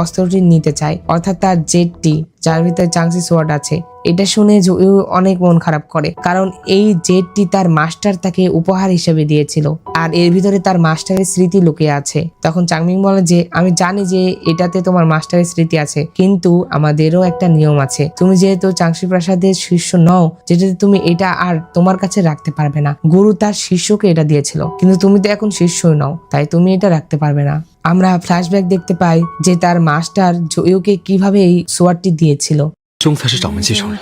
অস্ত্রটি নিতে চায়, অর্থাৎ তার জেটটি, যার ভিতরে চাংসি সোয়ার্ড আছে। এটা শুনে জুইউ অনেক মন খারাপ করে, কারণ এই জেটটি তার মাস্টার তাকে উপহার হিসেবে দিয়েছিল আর এর ভিতরে তার মাস্টারের স্মৃতি লুকিয়ে আছে। তখন চাংমিং বলে যে আমি জানি যে এটাতে তোমার মাস্টারের স্মৃতি আছে, কিন্তু আমাদেরও একটা নিয়ম আছে। তুমি যেহেতু চাংসি প্রাসাদের শিষ্য নও, যেটাতে তুমি এটা আর তোমার কাছে রাখতে পারবে না। গুরু তার শিষ্যকে এটা দিয়েছিল, কিন্তু তুমি তো এখন শিষ্য নও, তাই তুমি এটা রাখতে পারবে না। আমরা ফ্ল্যাশব্যাক দেখতে পাই যে তার মাস্টার জুইউকে কিভাবে এই সোয়ার্ডটি দিয়েছিল।兄才是掌门继承人，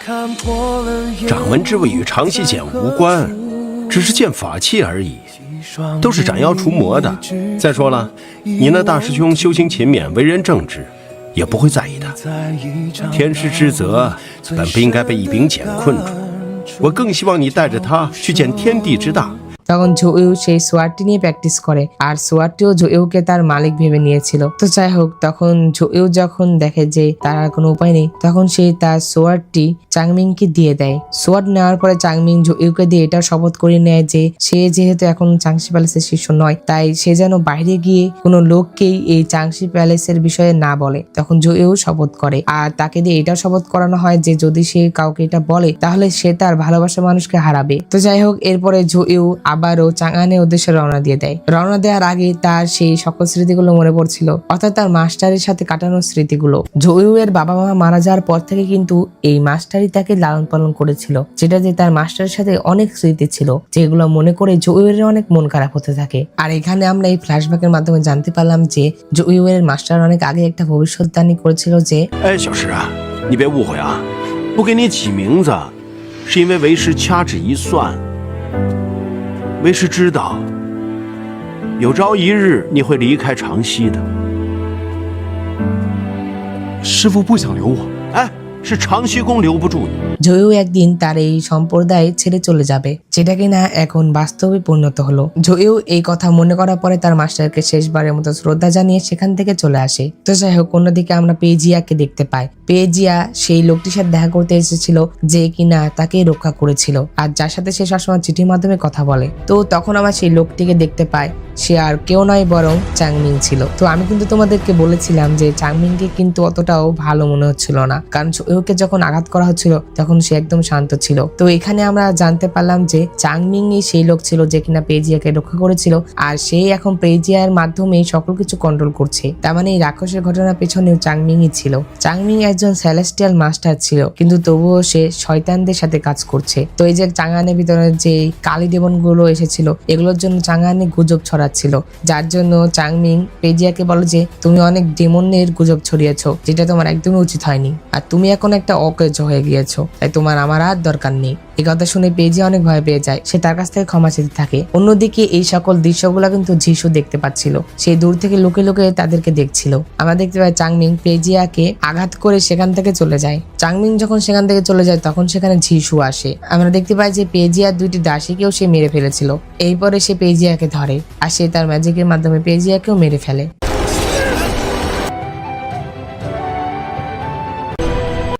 掌门之位与长溪简无关，只是剑法器而已，都是斩妖除魔的。再说了，你那大师兄修行勤勉，为人正直，也不会在意的。天师之责本不应该被一柄剑困住，我更希望你带着他去见天地之大。তখন জুইউ সেই সোয়ার্ডটি নিয়ে প্র্যাকটিস করে, আর সোয়ার্ডটিও জুইউকে তার মালিক ভেবে নিয়েছিল। তো যাই হোক, তখন জুইউ যখন দেখে যে তার আর কোনো উপায় নেই, তখন সে তার সোয়ার্ডটি চাংমিংকে দিয়ে দেয়। সোয়ার্ড নেওয়ার পরে চাংমিং জুইউকে দিয়ে এটা শপথ করে নেয় যে সে যেহেতু এখন চাংশি প্যালেসের শিষ্য নয়, তাই সে যেন বাইরে গিয়ে কোনো লোককেই এই চাংশি প্যালেসের বিষয়ে না বলে। তখন জুইউ শপথ করে, আর তাকে দিয়ে এটাও শপথ করানো হয় যে যদি সে কাউকে এটা বলে তাহলে সে তার ভালোবাসা মানুষকে হারাবে। তো যাই হোক, এরপরে জুইউ আবারও চাংআনের উদ্দেশ্যে রওনা দিয়ে দেয়। রওনা দেওয়ার আগে তার সেই সকল স্মৃতিগুলো মনে পড়ছিল, অর্থাৎ তার মাস্টারের সাথে কাটানোর স্মৃতিগুলো। জুইউ এর বাবা মা মারা যাওয়ার পর থেকে কিন্তু এই মাস্টারই তাকে লালন পালন করেছিল, যেটাতে তার মাস্টারের সাথে অনেক স্মৃতি ছিল, যেগুলো মনে করে জুইউ এর অনেক মন খারাপ হতে থাকে। আর এখানে আমরা এই ফ্ল্যাশব্যাকের মাধ্যমে জানতে পারলাম যে জুইউ এর মাস্টার অনেক আগে একটা ভবিষ্যৎবাণী করেছিল যে小石啊，你别误会啊，不给你起名字，是因为为师掐指一算。为师知道，有朝一日你会离开长溪的。师傅不想留我。哎，是长溪宫留不住你。জুইউ একদিন তার এই সম্প্রদায় ছেড়ে চলে যাবে, যেটা কিনা এখন বাস্তবে পরিণত হলো। জুইউ এই কথা মনে করার পরে তার মাস্টারকে শেষবারের মতো শ্রদ্ধা জানিয়ে সেখান থেকে চলে আসে। তো যাই হোক, অন্যদিকে আমরা পেজিয়াকে দেখতে পাই। পেজিয়া সেই লোকটির সাথে দেখা করতে এসেছিল যে কিনা তাকে রক্ষা করেছিল, আর যার সাথে সে সবসময় চিঠির মাধ্যমে কথা বলে। তো তখন আমরা সেই লোকটিকে দেখতে পাই, সে আর কেউ নয় বরং চাংমিং ছিল। তো আমি কিন্তু তোমাদেরকে বলেছিলাম যে চাংমিংকে কিন্তু অতটাও ভালো মনে হচ্ছিল না, কারণ জুইউকে যখন আঘাত করা হচ্ছিল তখন সে একদম শান্ত ছিল। তো এখানে আমরা জানতে পারলাম যে চাংমিং সেই লোক ছিল যে কিনা পেজিয়াকে রক্ষা করেছিল, আর সে এখন পেজিয়ার মাধ্যমে সকল কিছু কন্ট্রোল করছে। তার মানে এই রাক্ষসের ঘটনার পেছনেও চাংমিংই ছিল। চাংমিং একজন সেলেস্টিয়াল মাস্টার ছিল, কিন্তু তবুও সে শয়তানদের সাথে কাজ করছে। তো এই যে চাংআনের ভিতরে যে কালী দেবন গুলো এসেছিল, এগুলোর জন্য চাংআনে গুজব ছড়াচ্ছিল, যার জন্য চাংমিং পেজিয়াকে বলে যে তুমি অনেক ডেমনের গুজব ছড়িয়েছো, যেটা তোমার একদমই উচিত হয়নি, আর তুমি এখন একটা অকেজ হয়ে গিয়েছো, তাই তোমার আমার আর দরকার নেই। এই কথা শুনে পেজিয়া অনেক ভয় পেয়ে যায়, সে তার কাছ থেকে ক্ষমা চেতে থাকে। অন্যদিকে এই সকল দৃশ্যগুলো কিন্তু যিশু দেখতে পাচ্ছিল, সে দূর থেকে লুকে লুকে তাদেরকে দেখছিল। আমরা দেখতে পাই চাংমিং পেজিয়াকে আঘাত করে সেখান থেকে চলে যায়। চাংমিং যখন সেখান থেকে চলে যায় তখন সেখানে যিশু আসে। আমরা দেখতে পাই যে পেজিয়ার দুইটি দাসীকেও সে মেরে ফেলেছিল। এরপরে সে পেজিয়াকে ধরে, আর সে তার ম্যাজিকের মাধ্যমে পেজিয়াকেও মেরে ফেলে।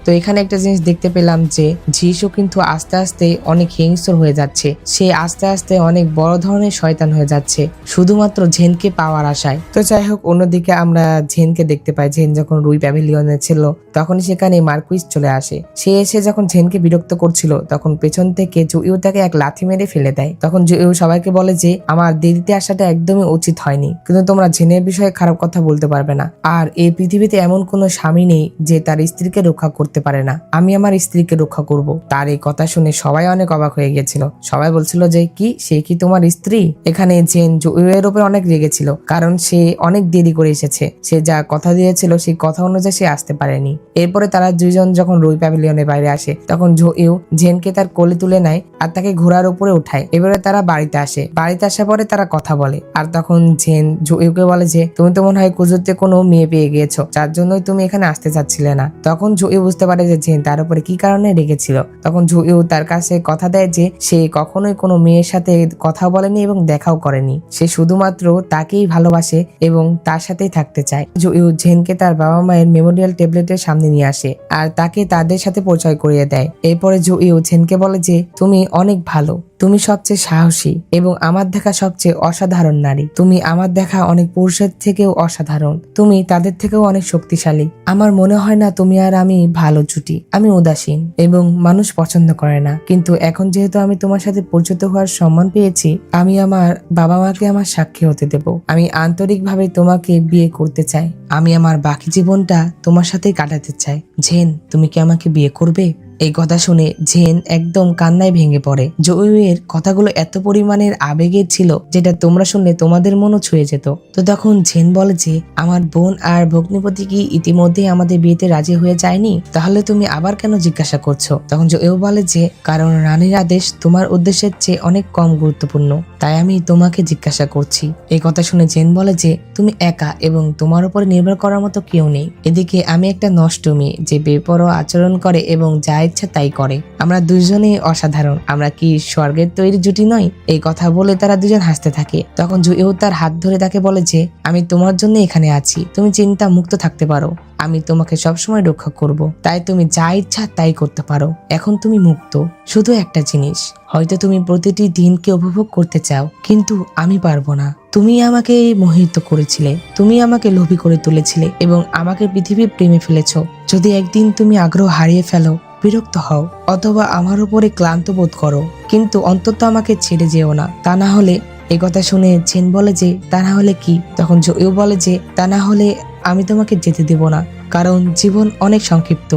তো এখানে একটা জিনিস দেখতে পেলাম যে যিশু কিন্তু আস্তে আস্তে অনেক হিংস্র হয়ে যাচ্ছে, সে আস্তে আস্তে অনেক বড় ধরনের শয়তান হয়ে যাচ্ছে শুধুমাত্র ঝেনকে পাওয়ার আশায়। তো যাই হোক, অন্যদিকে আমরা ঝেনকে দেখতে পাই। ঝেন যখন রুই প্যাভিলিয়নে ছিল তখন সেখানে মার্কুইস চলে আসে। সে এসে যখন ঝেনকে বিরক্ত করছিল তখন পেছন থেকে জুইউ তাকে এক লাথি মেরে ফেলে দেয়। তখন জুইউ সবাইকে বলে যে আমার দেরিতে আসাটা একদমই উচিত হয়নি, কিন্তু তোমরা ঝেনের বিষয়ে খারাপ কথা বলতে পারবে না। আর এই পৃথিবীতে এমন কোনো স্বামী নেই যে তার স্ত্রীকে রক্ষা করতে পারে না, আমি আমার স্ত্রীকে রক্ষা করব। তার এই কথা শুনে সবাই অনেক অবাক হয়ে গেছিল। সবাই বলছিল যে কি, সে কি তোমার স্ত্রী? এখানে জেন জুইউ এর উপর অনেক রেগেছিল, কারণ সে অনেক দেরি করে এসেছে। সে যা কথা দিয়েছিল সেই কথা অনুযায়ী সে আসতে পারেনি। এরপরে তারা দুইজন যখন রুই প্যাভিলিয়নের বাইরে আসে তখন জুইউ জেনকে তার কোলে তুলে নেয় আর তাকে ঘোড়ার উপরে উঠায়। এবারে তারা বাড়িতে আসে। বাড়িতে আসার পরে তারা কথা বলে, আর তখন জেন জুইউকে বলে যে তুমি তো মনে হয় কুজুতে কোনো মেয়ে পেয়ে গিয়েছো, যার জন্যই তুমি এখানে আসতে চাচ্ছিলে না। তখন জুইউ বুঝতে পারে যে জেন তার উপরে কি কারণে রেগেছিল। তখন জুইউ তার কাছে কথা দেয় যে সে কখনোই কোনো মেয়ের সাথে কথা বলেনি এবং দেখাও করেনি, সে শুধুমাত্র তাকেই ভালোবাসে এবং তার সাথেই থাকতে চায়। জুইউ জেনকে তার বাবা মায়ের মেমোরিয়াল ট্যাবলেটের সামনে নিয়ে আসে আর তাকে তাদের সাথে পরিচয় করিয়ে দেয়। এরপরে জুইউ জেনকে বলে যে তুমি অনেক ভালো, তুমি সবচেয়ে সাহসী এবং আমার দেখা সবচেয়ে অসাধারণ নারী। তুমি আমার দেখা অনেক পুরুষের থেকেও অসাধারণ। তুমি তাদের থেকেও অনেক শক্তিশালী। আমার মনে হয় না তুমি আর আমি ভালো জুটি। আমি উদাসীন এবং মানুষ পছন্দ করে না, কিন্তু এখন যেহেতু আমি তোমার সাথে পরিচিত হওয়ার সম্মান পেয়েছি, আমি আমার বাবা মাকে আমার সাক্ষী হতে দেব। আমি আন্তরিকভাবে তোমাকে বিয়ে করতে চাই। আমি আমার বাকি জীবনটা তোমার সাথেই কাটাতে চাই। জেন, তুমি কি আমাকে বিয়ে করবে? এই কথা শুনে জেন একদম কান্নায় ভেঙে পড়ে। জুইয়ের কথাগুলো এত পরিমাণের আবেগের ছিল যেটা তোমরা শুনলে তোমাদের মনও ছুঁয়ে যেত। তো তখন জেন বলে যে, আমার বোন আর ভগ্নিপতি কি ইতিমধ্যে আমাদের বিয়েতে রাজি হয়ে যায়নি? তাহলে তুমি আবার কেন জিজ্ঞাসা করছো? তখন জুইও বলে যে, কারণ রানীর আদেশ তোমার উদ্দেশ্যের চেয়ে অনেক কম গুরুত্বপূর্ণ, তাই আমি তোমাকে জিজ্ঞাসা করছি। এই কথা শুনে জেন বলে যে, তুমি একা এবং তোমার উপরে নির্ভর করার মতো কেউ নেই। এদিকে আমি একটা নষ্ট মেয়ে যে বেপরোয়া আচরণ করে এবং যা ইচ্ছা তাই করে। আমরা দুজনেই অসাধারণ। আমরা কি স্বর্গের তৈরি জুটি নই? এই কথা বলে তারা দুজন হাসতে থাকে। তখন জুইও তার হাত ধরে তাকে বলে যে, আমি তোমার জন্য এখানে আছি। তুমি চিন্তা মুক্ত থাকতে পারো। আমি তোমাকে সবসময় রক্ষা করব। তাই তুমি যা ইচ্ছা তাই করতে পারো। এখন তুমি মুক্ত। শুধু একটা জিনিস, হয়তো তুমি প্রতিটি দিনকে উপভোগ করতে চাও, কিন্তু আমি পারবো না। তুমি আমাকে মোহিত করেছিলে, তুমি আমাকে লোভী করে তুলেছিলে এবং আমাকে পৃথিবীর প্রেমে ফেলেছো। যদি একদিন তুমি আগ্রহ হারিয়ে ফেলো, বিরক্ত হও অথবা আমার উপরে ক্লান্ত বোধ করো, কিন্তু অন্তত আমাকে ছেড়ে যেও না। তা না হলে, এই কথা শুনে জেন বলে যে, তা না হলে কি? তখন জুইও বলে যে, তা না হলে আমি তোমাকে যেতে দেব না, কারণ জীবন অনেক সংক্ষিপ্ত।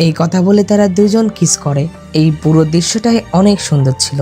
এই কথা বলে তারা দুজন কিস করে। এই পুরো দৃশ্যটাই অনেক সুন্দর ছিল।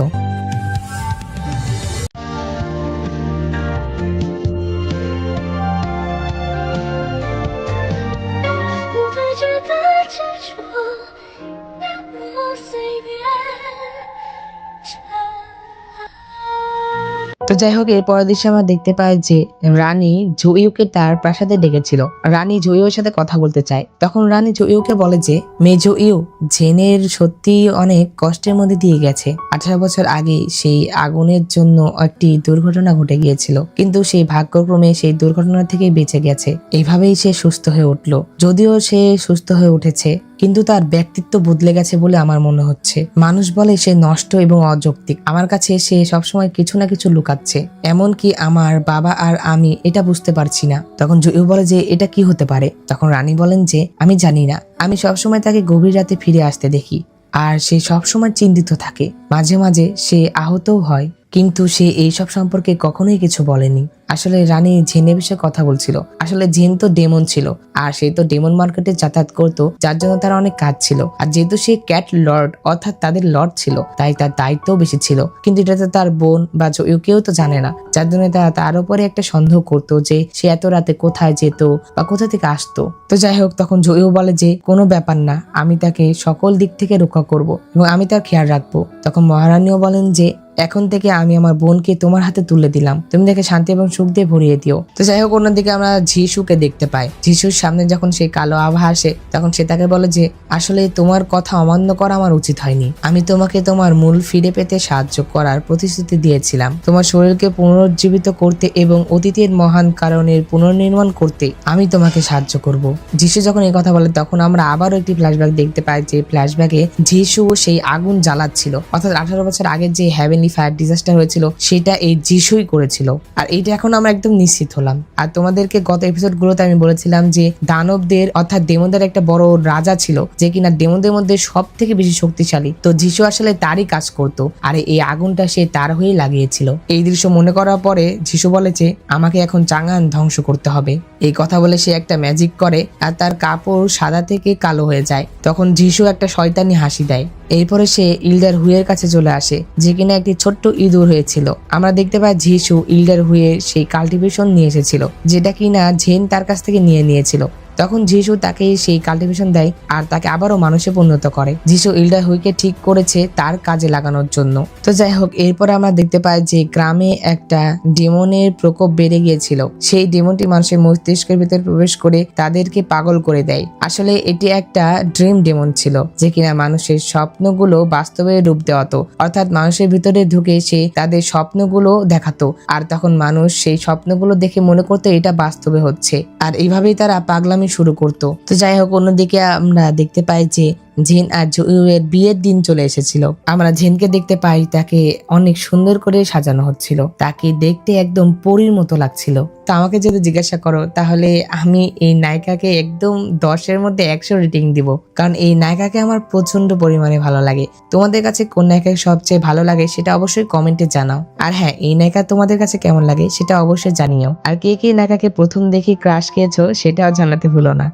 তো যাই হোক, এর পরের দৃশ্যে আমরা দেখতে পাই যে রানী জুইউকে তার প্রাসাদে ডেকেছিল। রানী জুইউর সাথে কথা বলতে চায়। তখন রানী জুইউকে বলে যে, মেয়ে জুইউ, জেনের সত্যি অনেক কষ্টের মধ্যে দিয়ে গেছে। 18 বছর আগে সেই আগুনের জন্য একটি দুর্ঘটনা ঘটে গিয়েছিল, কিন্তু সেই ভাগ্যক্রমে সেই দুর্ঘটনা থেকে বেঁচে গেছে। এইভাবেই সে সুস্থ হয়ে উঠল। যদিও সে সুস্থ হয়ে উঠেছে, কিন্তু তার ব্যক্তিত্ব বদলে গেছে বলে আমার মনে হচ্ছে। মানুষ বলে সে নষ্ট এবং অযৌক্তিক। আমার কাছে সে সবসময় কিছু না কিছু লুকাচ্ছে, এমনকি আমার বাবা আর আমি এটা বুঝতে পারছি না। তখন জুইউ বলে যে, এটা কি হতে পারে? তখন রানী বলেন যে, আমি জানি না। আমি সবসময় তাকে গভীর রাতে ফিরে আসতে দেখি, আর সে সবসময় চিন্তিত থাকে। মাঝে মাঝে সে আহতও হয়, কিন্তু সে এইসব সম্পর্কে কখনোই কিছু বলেনি। আসলে রানী জেনের বিষয়ে কথা বলছিল। আসলে জেন তো ডেমন ছিল, আর সে তো ডেমন মার্কেটে যাতায়াত করতো, যার জন্য তার অনেক কাজ ছিল। আর যেহেতু সে ক্যাট লর্ড অর্থাৎ তাদের লর্ড ছিল, তাই তার দায়িত্বও বেশি ছিল। কিন্তু এটা তো তার বোন বা কেউ তো জানে না, যার জন্য তারা তার উপরে একটা সন্দেহ করতো যে সে এত রাতে কোথায় যেত বা কোথা থেকে আসতো। তো যাই হোক, তখন জয়ও বলে যে, কোনো ব্যাপার না, আমি তাকে সকল দিক থেকে রক্ষা করব এবং আমি তার খেয়াল রাখবো। তখন মহারানীও বলেন যে, এখন থেকে আমি আমার বোনকে তোমার হাতে তুলে দিলাম, তুমি তাকে শান্তি এবং সুখ দিয়ে ভরিয়ে দিও। তো যাই হোক, অন্যদিকে আমরা যিশুকে দেখতে পাই। যিশুর সামনে যখন সেই কালো আভা আসে, তখন সে তাকে বলে যে, আসলে তোমার কথা অমান্য করা আমার উচিত হয়নি। আমি তোমাকে তোমার মূল ফিরে পেতে সাহায্য করার প্রতিশ্রুতি দিয়েছিলাম। তোমার শরীরকে পুনরুজ্জীবিত করতে এবং অতীতের মহান কারণের পুনর্নির্মাণ করতে আমি তোমাকে সাহায্য করব। যিশু যখন এই কথা বলে, তখন আমরা আবারও একটি ফ্ল্যাশব্যাক দেখতে পাই, যে ফ্ল্যাশব্যাকে যিশু সেই আগুন জ্বালাচ্ছিল, অর্থাৎ 18 বছর আগে যে হেভেনলি ফায়ার ডিজাস্টার হয়েছিল সেটা এই যিশুই করেছিল। আর এইটা এখন আমরা একদম নিশ্চিত হলাম। আর তোমাদেরকে গত এপিসোড গুলোতে আমি বলেছিলাম যে দানবদের অর্থাৎ ডেমনদের একটা বড় রাজা ছিল, যে কিনা ডেমনদের মধ্যে সব থেকে বেশি শক্তিশালী। তো যিশু আসলে তারই কাজ করতো, আর এই আগুনটা সে তার হয়ে লাগিয়েছিল। এই দৃশ্য মনে করার পরে যিশু বলে যে, আমাকে এখন চাঙ্গান ধ্বংস করতে হবে। এই কথা বলে সে একটা ম্যাজিক করে, আর তার কাপড় সাদা থেকে কালো হয়ে যায়। তখন যিশু একটা শয়তানি হাসি দেয়। এরপরে সে ইল্ডার হুয়ের কাছে চলে আসে, যে কিনা একটি ছোট্ট ইঁদুর হয়েছিল। আমরা দেখতে পাই যিশু ইল্ডার হুয়ে সেই কাল্টিভেশন নিয়ে এসেছিল, যেটা কিনা জেন তার কাছ থেকে নিয়েছিল। তখন যিশু তাকে সেই কাল্টিভেশন দেয় আর তাকে আবারও মানুষে পরিণত করে। যিশু ইল্ডার হুইকে ঠিক করেছে তার কাজে লাগানোর জন্য। তো যাই হোক, এরপর আমরা দেখতে পাই যে গ্রামে একটা ডেমনের প্রকোপ বেড়ে গিয়েছিল। সেই ডেমনটি মানুষের মস্তিষ্কের ভিতরে প্রবেশ করে তাদেরকে পাগল করে দেয়। আসলে এটি একটা ড্রিম ডেমন ছিল, যে কিনা মানুষের স্বপ্নগুলো বাস্তবে রূপ দেওয়াতো, অর্থাৎ মানুষের ভিতরে ঢুকে সে তাদের স্বপ্নগুলো দেখাতো, আর তখন মানুষ সেই স্বপ্নগুলো দেখে মনে করতো এটা বাস্তবে হচ্ছে, আর এইভাবেই তারা পাগলামি শুরু করতো। তো যাই হোক, অন্যদিকে আমরা দেখতে পাই যে জিন আর জুইয়ের বিয়ের দিন চলে এসেছিল। আমরা জিনকে দেখতে পাই, তাকে অনেক সুন্দর করে সাজানো হচ্ছিল, তাকে দেখতে একদম পরীর মতো লাগছিল। তো আমাকে যদি জিজ্ঞাসা করো তাহলে আমি এই নায়িকাকে একদম 10-এর মধ্যে 100 রেটিং দিব, কারণ এই নায়িকাকে আমার প্রচন্ড পরিমাণে ভালো লাগে। তোমাদের কাছে কোন নায়িকাকে সবচেয়ে ভালো লাগে সেটা অবশ্যই কমেন্টে জানাও। আর হ্যাঁ, এই নায়িকা তোমাদের কাছে কেমন লাগে সেটা অবশ্যই জানিও। আর কে কে নায়িকাকে প্রথম দেখে ক্রাশ খেয়েছো সেটাও জানাতে ভুলো না।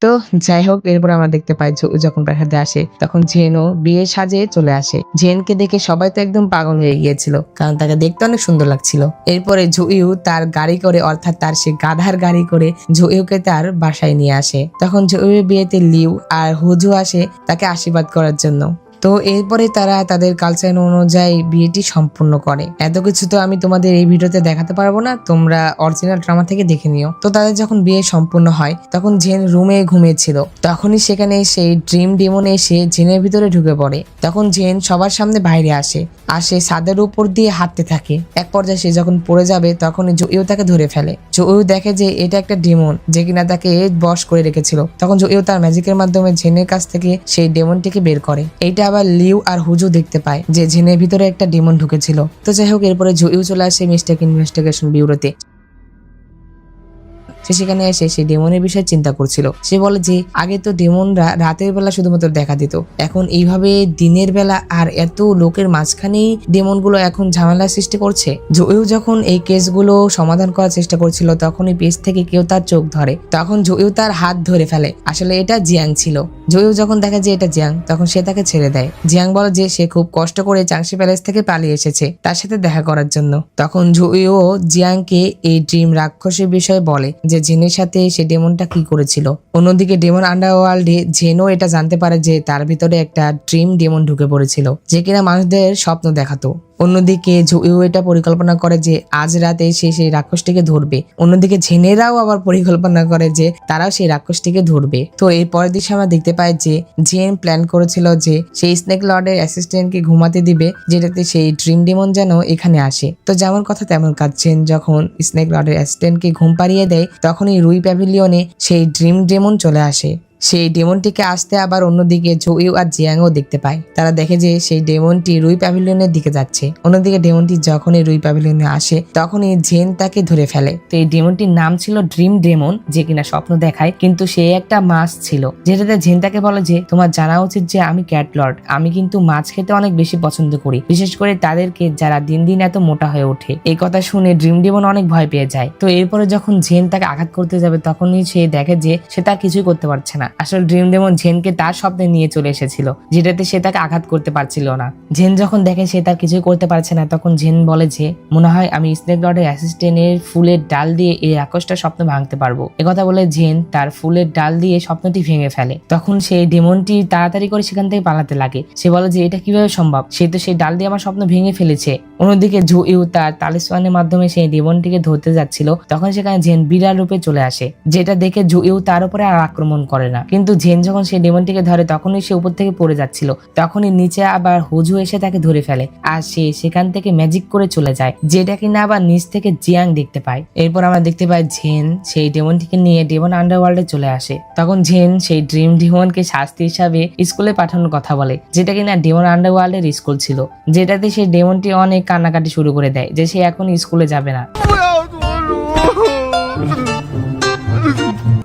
তো যাই হোক, এরপর আমরা দেখতে পাই যখন প্রাসাদে আসে তখন জেনও বিয়ে সাজে চলে আসে। জেনকে দেখে সবাই তো একদম পাগল হয়ে গিয়েছিল, কারণ তাকে দেখতে অনেক সুন্দর লাগছিল। এরপরে জুইউ তার গাড়ি করে, অর্থাৎ তার সে গাধার গাড়ি করে জুইউকে তার বাসায় নিয়ে আসে। তখন জুইউর বিয়েতে লিউ আর হুজু আসে তাকে আশীর্বাদ করার জন্য। তো এরপরে তারা তাদের কালচার অনুযায়ী বিয়েটি সম্পূর্ণ করে। এত কিছু তো আমি তোমাদের এই ভিডিওতে দেখাতে পারবো না, তোমরা অরিজিনাল ড্রামা থেকে দেখে নিও। তো তাদের যখন বিয়ে সম্পূর্ণ হয় তখন জেন রুমে ঘুমিয়েছিল, তখনই সেখানে সেই ড্রিম ডেমন এসে জেনের ভিতরে ঢুকে পড়ে। তখন জেন সবার সামনে বাইরে আসে ছাদের উপর দিয়ে হাঁটতে থাকে। এক পর্যায়ে সে যখন পড়ে যাবে তখন জুইউ তাকে ধরে ফেলে। জুইউ দেখে যে এটা একটা ডেমন যে কিনা তাকে বশ করে রেখেছিল। তখন জুইউ তার ম্যাজিকের মাধ্যমে জেনের কাছ থেকে সেই ডেমনটিকে বের করে। এইটা আবার লিউ আর হুজু দেখতে পায় যে জেনের ভিতরে একটা ডেমন ঢুকেছিল। তো যাই হোক, এরপরে জুইউ চলে আসে মিস্টেক ইনভেস্টিগেশন ব্যুরোতে। সে সেখানে এসে সেই ডেমনের বিষয়ে চিন্তা করছিল। সে বলে যে আগে তো ডেমনরা রাতের বেলা শুধুমাত্র দেখা দিত, এখন এইভাবে দিনের বেলা আর এত লোকের মাঝখানেই ডেমনগুলো এখন ঝামেলা সৃষ্টি করছে। জুইউ যখন এই কেসগুলো সমাধান করার চেষ্টা করছিল তখনই পেছ থেকে কেউ তার চোখ ধরে। তখন জুইউ তার হাত ধরে ফেলে, আসলে এটা জিয়াং ছিল। জুইউ যখন দেখে যে এটা জিয়াং তখন সে তাকে ছেড়ে দেয়। জিয়াং বলে যে সে খুব কষ্ট করে চাংশি প্যালেস থেকে পালিয়ে এসেছে তার সাথে দেখা করার জন্য। তখন জুইউ জিয়াংকে এই ড্রিম রাক্ষসের বিষয়ে বলে যে জেনের সাথে সে ডেমনটা কি করেছিল। অন্যদিকে ডেমন আন্ডারওয়ার্ল্ডে জেনও এটা জানতে পারে যে তার ভিতরে একটা ড্রিম ডেমন ঢুকে পড়েছিল যে কিনা মানুষদের স্বপ্ন দেখাতো। অন্যদিকে জুইউ এটা পরিকল্পনা করে যে আজ রাতে সে সেই রাক্ষসটিকে ধরবে। অন্যদিকে জেনেরাও আবার পরিকল্পনা করে যে তারাও সেই রাক্ষসটিকে ধরবে। তো এই পরের দিকে আমরা দেখতে পাই যে জেন প্ল্যান করেছিল যে সেই স্নেক লর্ডের অ্যাসিস্ট্যান্টকে ঘুমাতে দিবে, যেটাতে সেই ড্রিম ডেমন যেন এখানে আসে। তো যেমন কথা তেমন কাজ, জেন যখন স্নেক লর্ডের অ্যাসিস্ট্যান্টকে ঘুম পাড়িয়ে দেয় তখনই রুই প্যাভিলিয়নে সেই ড্রিম ডেমন চলে আসে। সেই ডেমনটিকে আসতে আবার অন্যদিকে জুইউ আর জিয়াংও দেখতে পায়। তারা দেখে যে সেই ডেমনটি রুই প্যাভিলিয়নের দিকে যাচ্ছে। অন্যদিকে ডেমনটি যখনই রুই প্যাভিলিয়নে আসে তখনই জেন তাকে ধরে ফেলে। তো এই ডেমনটির নাম ছিল ড্রিম ডেমন, যে কিনা স্বপ্ন দেখায়, কিন্তু সে একটা মাছ ছিল, যেটাতে জেন তাকে বলে যে তোমার জানা উচিত যে আমি ক্যাট লর্ড, আমি কিন্তু মাছ খেতে অনেক বেশি পছন্দ করি, বিশেষ করে তাদেরকে যারা দিন দিন এত মোটা হয়ে ওঠে। এই কথা শুনে ড্রিম ডেমন অনেক ভয় পেয়ে যায়। তো এরপরে যখন জেন তাকে আঘাত করতে যাবে তখনই সে দেখে যে সে তার কিছুই করতে পারছে না। আসলে ড্রিম ডেমন জেনকে তার স্বপ্নে নিয়ে চলে এসেছিল, যেটাতে সে তাকে আঘাত করতে পারছিল না। জেন যখন দেখে সে তার কিছুই করতে পারছে না তখন জেন বলে যে মনে হয় আমি স্নেক লর্ডের অ্যাসিস্ট্যান্টের ফুলের ডাল দিয়ে এই রাক্ষসটার স্বপ্ন ভাঙতে পারবো। একথা বলে জেন তার ফুলের ডাল দিয়ে স্বপ্নটি ভেঙে ফেলে। তখন সেই ডেমনটি তাড়াতাড়ি করে সেখান থেকে পালাতে লাগে। সে বলে যে এটা কিভাবে সম্ভব, সে তো সেই ডাল দিয়ে আমার স্বপ্ন ভেঙে ফেলেছে। অন্যদিকে জুইউ তার তালিস্মানের মাধ্যমে সেই ডেমনটিকে ধরতে যাচ্ছিল, তখন সেখানে জেন বিড়াল রূপে চলে আসে, যেটা দেখে জুইউ তার উপরে আর আক্রমণ করে না। কিন্তু জেন যখন সেই ডেমনটিকে ধরে তখনই সে উপর থেকে পড়ে যাচ্ছিল, তখনই নিচে আবার হুজু এসে তাকে ধরে ফেলে আর সে সেখান থেকে ম্যাজিক করে চলে যায়, যেটা কিনা আবার নিচ থেকে জিয়াং দেখতে পায়। এরপর আমরা দেখতে পাই জেন সেই ডেমনটিকে নিয়ে ডেমন আন্ডারওয়ার্ল্ডে চলে আসে। তখন জেন সেই ড্রিম ডেমনকে শাস্তি হিসাবে স্কুলে পাঠানোর কথা বলে, যেটা কিনা ডেমন আন্ডারওয়ার্ল্ডের স্কুল ছিল, যেটাতে সেই ডেমনটি অনেক কান্নাকাটি শুরু করে দেয় যে সে এখন স্কুলে যাবে না।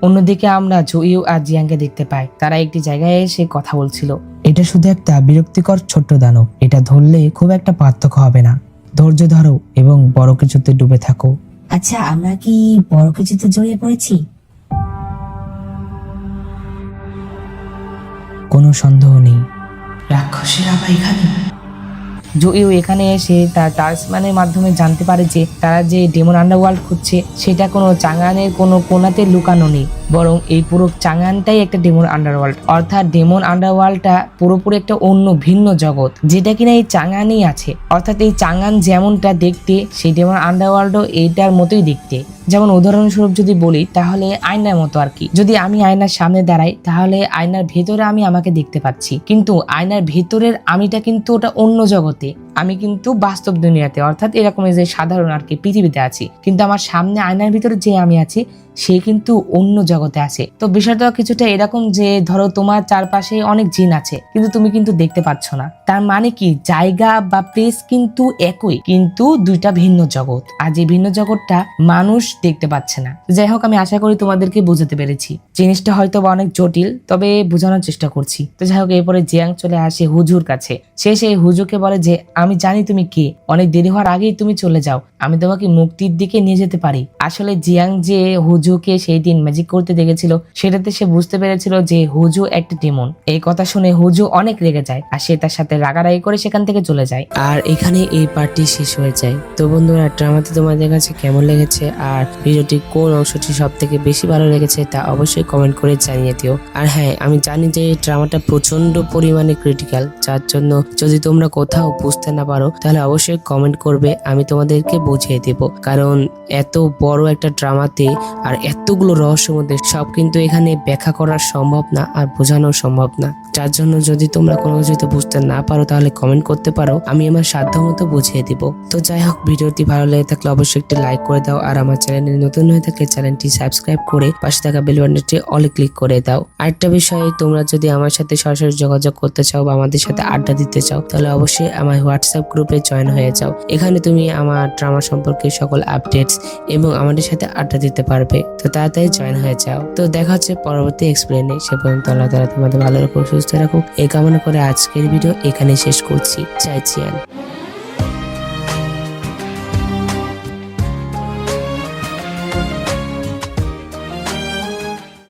অন্যদিকে আমরা জুইউ আর জিয়াংকে দেখতে পাই, তারা একটি জায়গায় এসে কথা বলছিল। এটা শুধু একটা বিরক্তিকর ছোট্ট দানব, এটা ধরলে খুব একটা পার্থক্য হবে না, ধৈর্য ধরো এবং বড় কিছুতে ডুবে থাকো। আচ্ছা, আমরা কি বড় কিছুতে জড়িয়ে পড়েছি? কোনো সন্দেহ নেই। রাক্ষসের আবার এখানে? জুইউ এখানে এসে তার তালিস্মানের মাধ্যমে জানতে পারে যে তারা যে ডেমন আন্ডারওয়ার্ল্ড খুঁজছে সেটা কোনো চাঙ্গানের কোনো কোনাতে লুকানো নেই, বরং এই পুরো চাঙ্গানটাই একটা ডেমন আন্ডারওয়ার্ল্ড, অর্থাৎ ডেমন আন্ডারওয়ার্ল্ডটা পুরোপুরি একটা অন্য ভিন্ন জগৎ, যেটা কিনা এই চাঙ্গানেই আছে। অর্থাৎ এই চাঙ্গান যেমনটা দেখতে, সেই ডেমন আন্ডারওয়ার্ল্ডও এইটার মতোই দেখতে। যেমন উদাহরণস্বরূপ যদি বলি, তাহলে আয়নার মতো আর কি। যদি আমি আয়নার সামনে দাঁড়াই, তাহলে আয়নার ভেতরে আমি আমাকে দেখতে পাচ্ছি, কিন্তু আয়নার ভেতরের আমিটা কিন্তু ওটা অন্য জগতে। আমি কিন্তু বাস্তব দুনিয়াতে, অর্থাৎ এরকম যে সাধারণ আর কি পৃথিবীতে আছি, কিন্তু আমার সামনে আয়নার ভিতরে যে আমি আছি সে কিন্তু অন্য জগতে আছে। তো বিষয়টা কিছুটা এরকম যে ধরো তোমার চারপাশে অনেক জিন আছে, কিন্তু তুমি কিন্তু দেখতে পাচ্ছ না। তার মানে কি, জায়গা বা প্লেস কিন্তু একই, কিন্তু দুইটা ভিন্ন জগৎ, আর যে ভিন্ন জগৎটা মানুষ দেখতে পাচ্ছে না। যাই হোক, আমি আশা করি তোমাদেরকে বোঝাতে পেরেছি। জিনিসটা হয়তো বা অনেক জটিল, তবে বোঝানোর চেষ্টা করছি। তো যাই হোক, এরপরে জিয়াং চলে আসে হুজুর কাছে। সে সেই হুজুরকে বলে যে আমি জানি তুমি কে, অনেক দেরি হওয়ার আগেই তুমি চলে যাও, আমি তোমাকে মুক্তির দিকে নিয়ে যেতে পারি। আসলে জিয়াং যে হুজুকে সেই দিন ম্যাজিক করতে দেখেছিল, সেটাতে সে বুঝতে পেরেছিল যে হুজু একটা ডেমন। এই কথা শুনে হুজু অনেক রেগে যায়, আর সে তার সাথে রাগারাগি করে সেখান থেকে চলে যায়। আর এখানে এই পার্টটি শেষ হয়ে যায়। তো বন্ধুরা, ড্রামাটি তোমাদের কাছে কেমন লেগেছে আর ভিডিওটি কোন অংশটি সব থেকে বেশি ভালো লেগেছে তা অবশ্যই কমেন্ট করে জানিয়ে দিও। আর হ্যাঁ, আমি জানি যে ড্রামাটা প্রচন্ড পরিমাণে ক্রিটিক্যাল, যার জন্য যদি তোমরা কোথাও বুঝতে না পারো তাহলে অবশ্যই কমেন্ট করবে, আমি তোমাদেরকে বুঝিয়ে দেব। কারণ এত বড় একটা ড্রামাতে আর এতগুলো রহস্যের মধ্যে সব কিন্তু এখানে ব্যাখ্যা করা সম্ভব না আর বোঝানো সম্ভব না। যার জন্য যদি তোমরা কোনো কিছু বুঝতে না পারো তাহলে কমেন্ট করতে পারো, আমি আমার সাধ্য মতো বুঝিয়ে দিব। তো যাই হোক, ভিডিওটি ভালো লেগে থাকলে অবশ্যই একটি লাইক করে দাও, আর আমার চ্যানেলে নতুন হয়ে থাকলে চ্যানেলটি সাবস্ক্রাইব করে পাশে থাকা বেল বাটনটি অলে ক্লিক করে দাও। আরেকটা বিষয়, তোমরা যদি আমার সাথে সরাসরি যোগাযোগ করতে চাও বা আমাদের সাথে আড্ডা দিতে চাও তাহলে অবশ্যই আমার হোয়াটসঅ্যাপ গ্রুপে জয়েন হয়ে যাও। এখানে তুমি আমার ড্রামা সম্পর্কে সকল আপডেটস এবং আমাদের সাথে আড্ডা দিতে পারবে। তো তাড়াতাড়ি জয়েন হয়ে যাও। তো দেখা হচ্ছে পরবর্তী এক্সপ্লেনে। সে পর্যন্ত আল্লাহ তাআলা তোমাদের ভালো রাখুক, সুস্থ রাখুক এই কামনা করে আজকের ভিডিও এখানে শেষ করছি। জয় জিয়ান।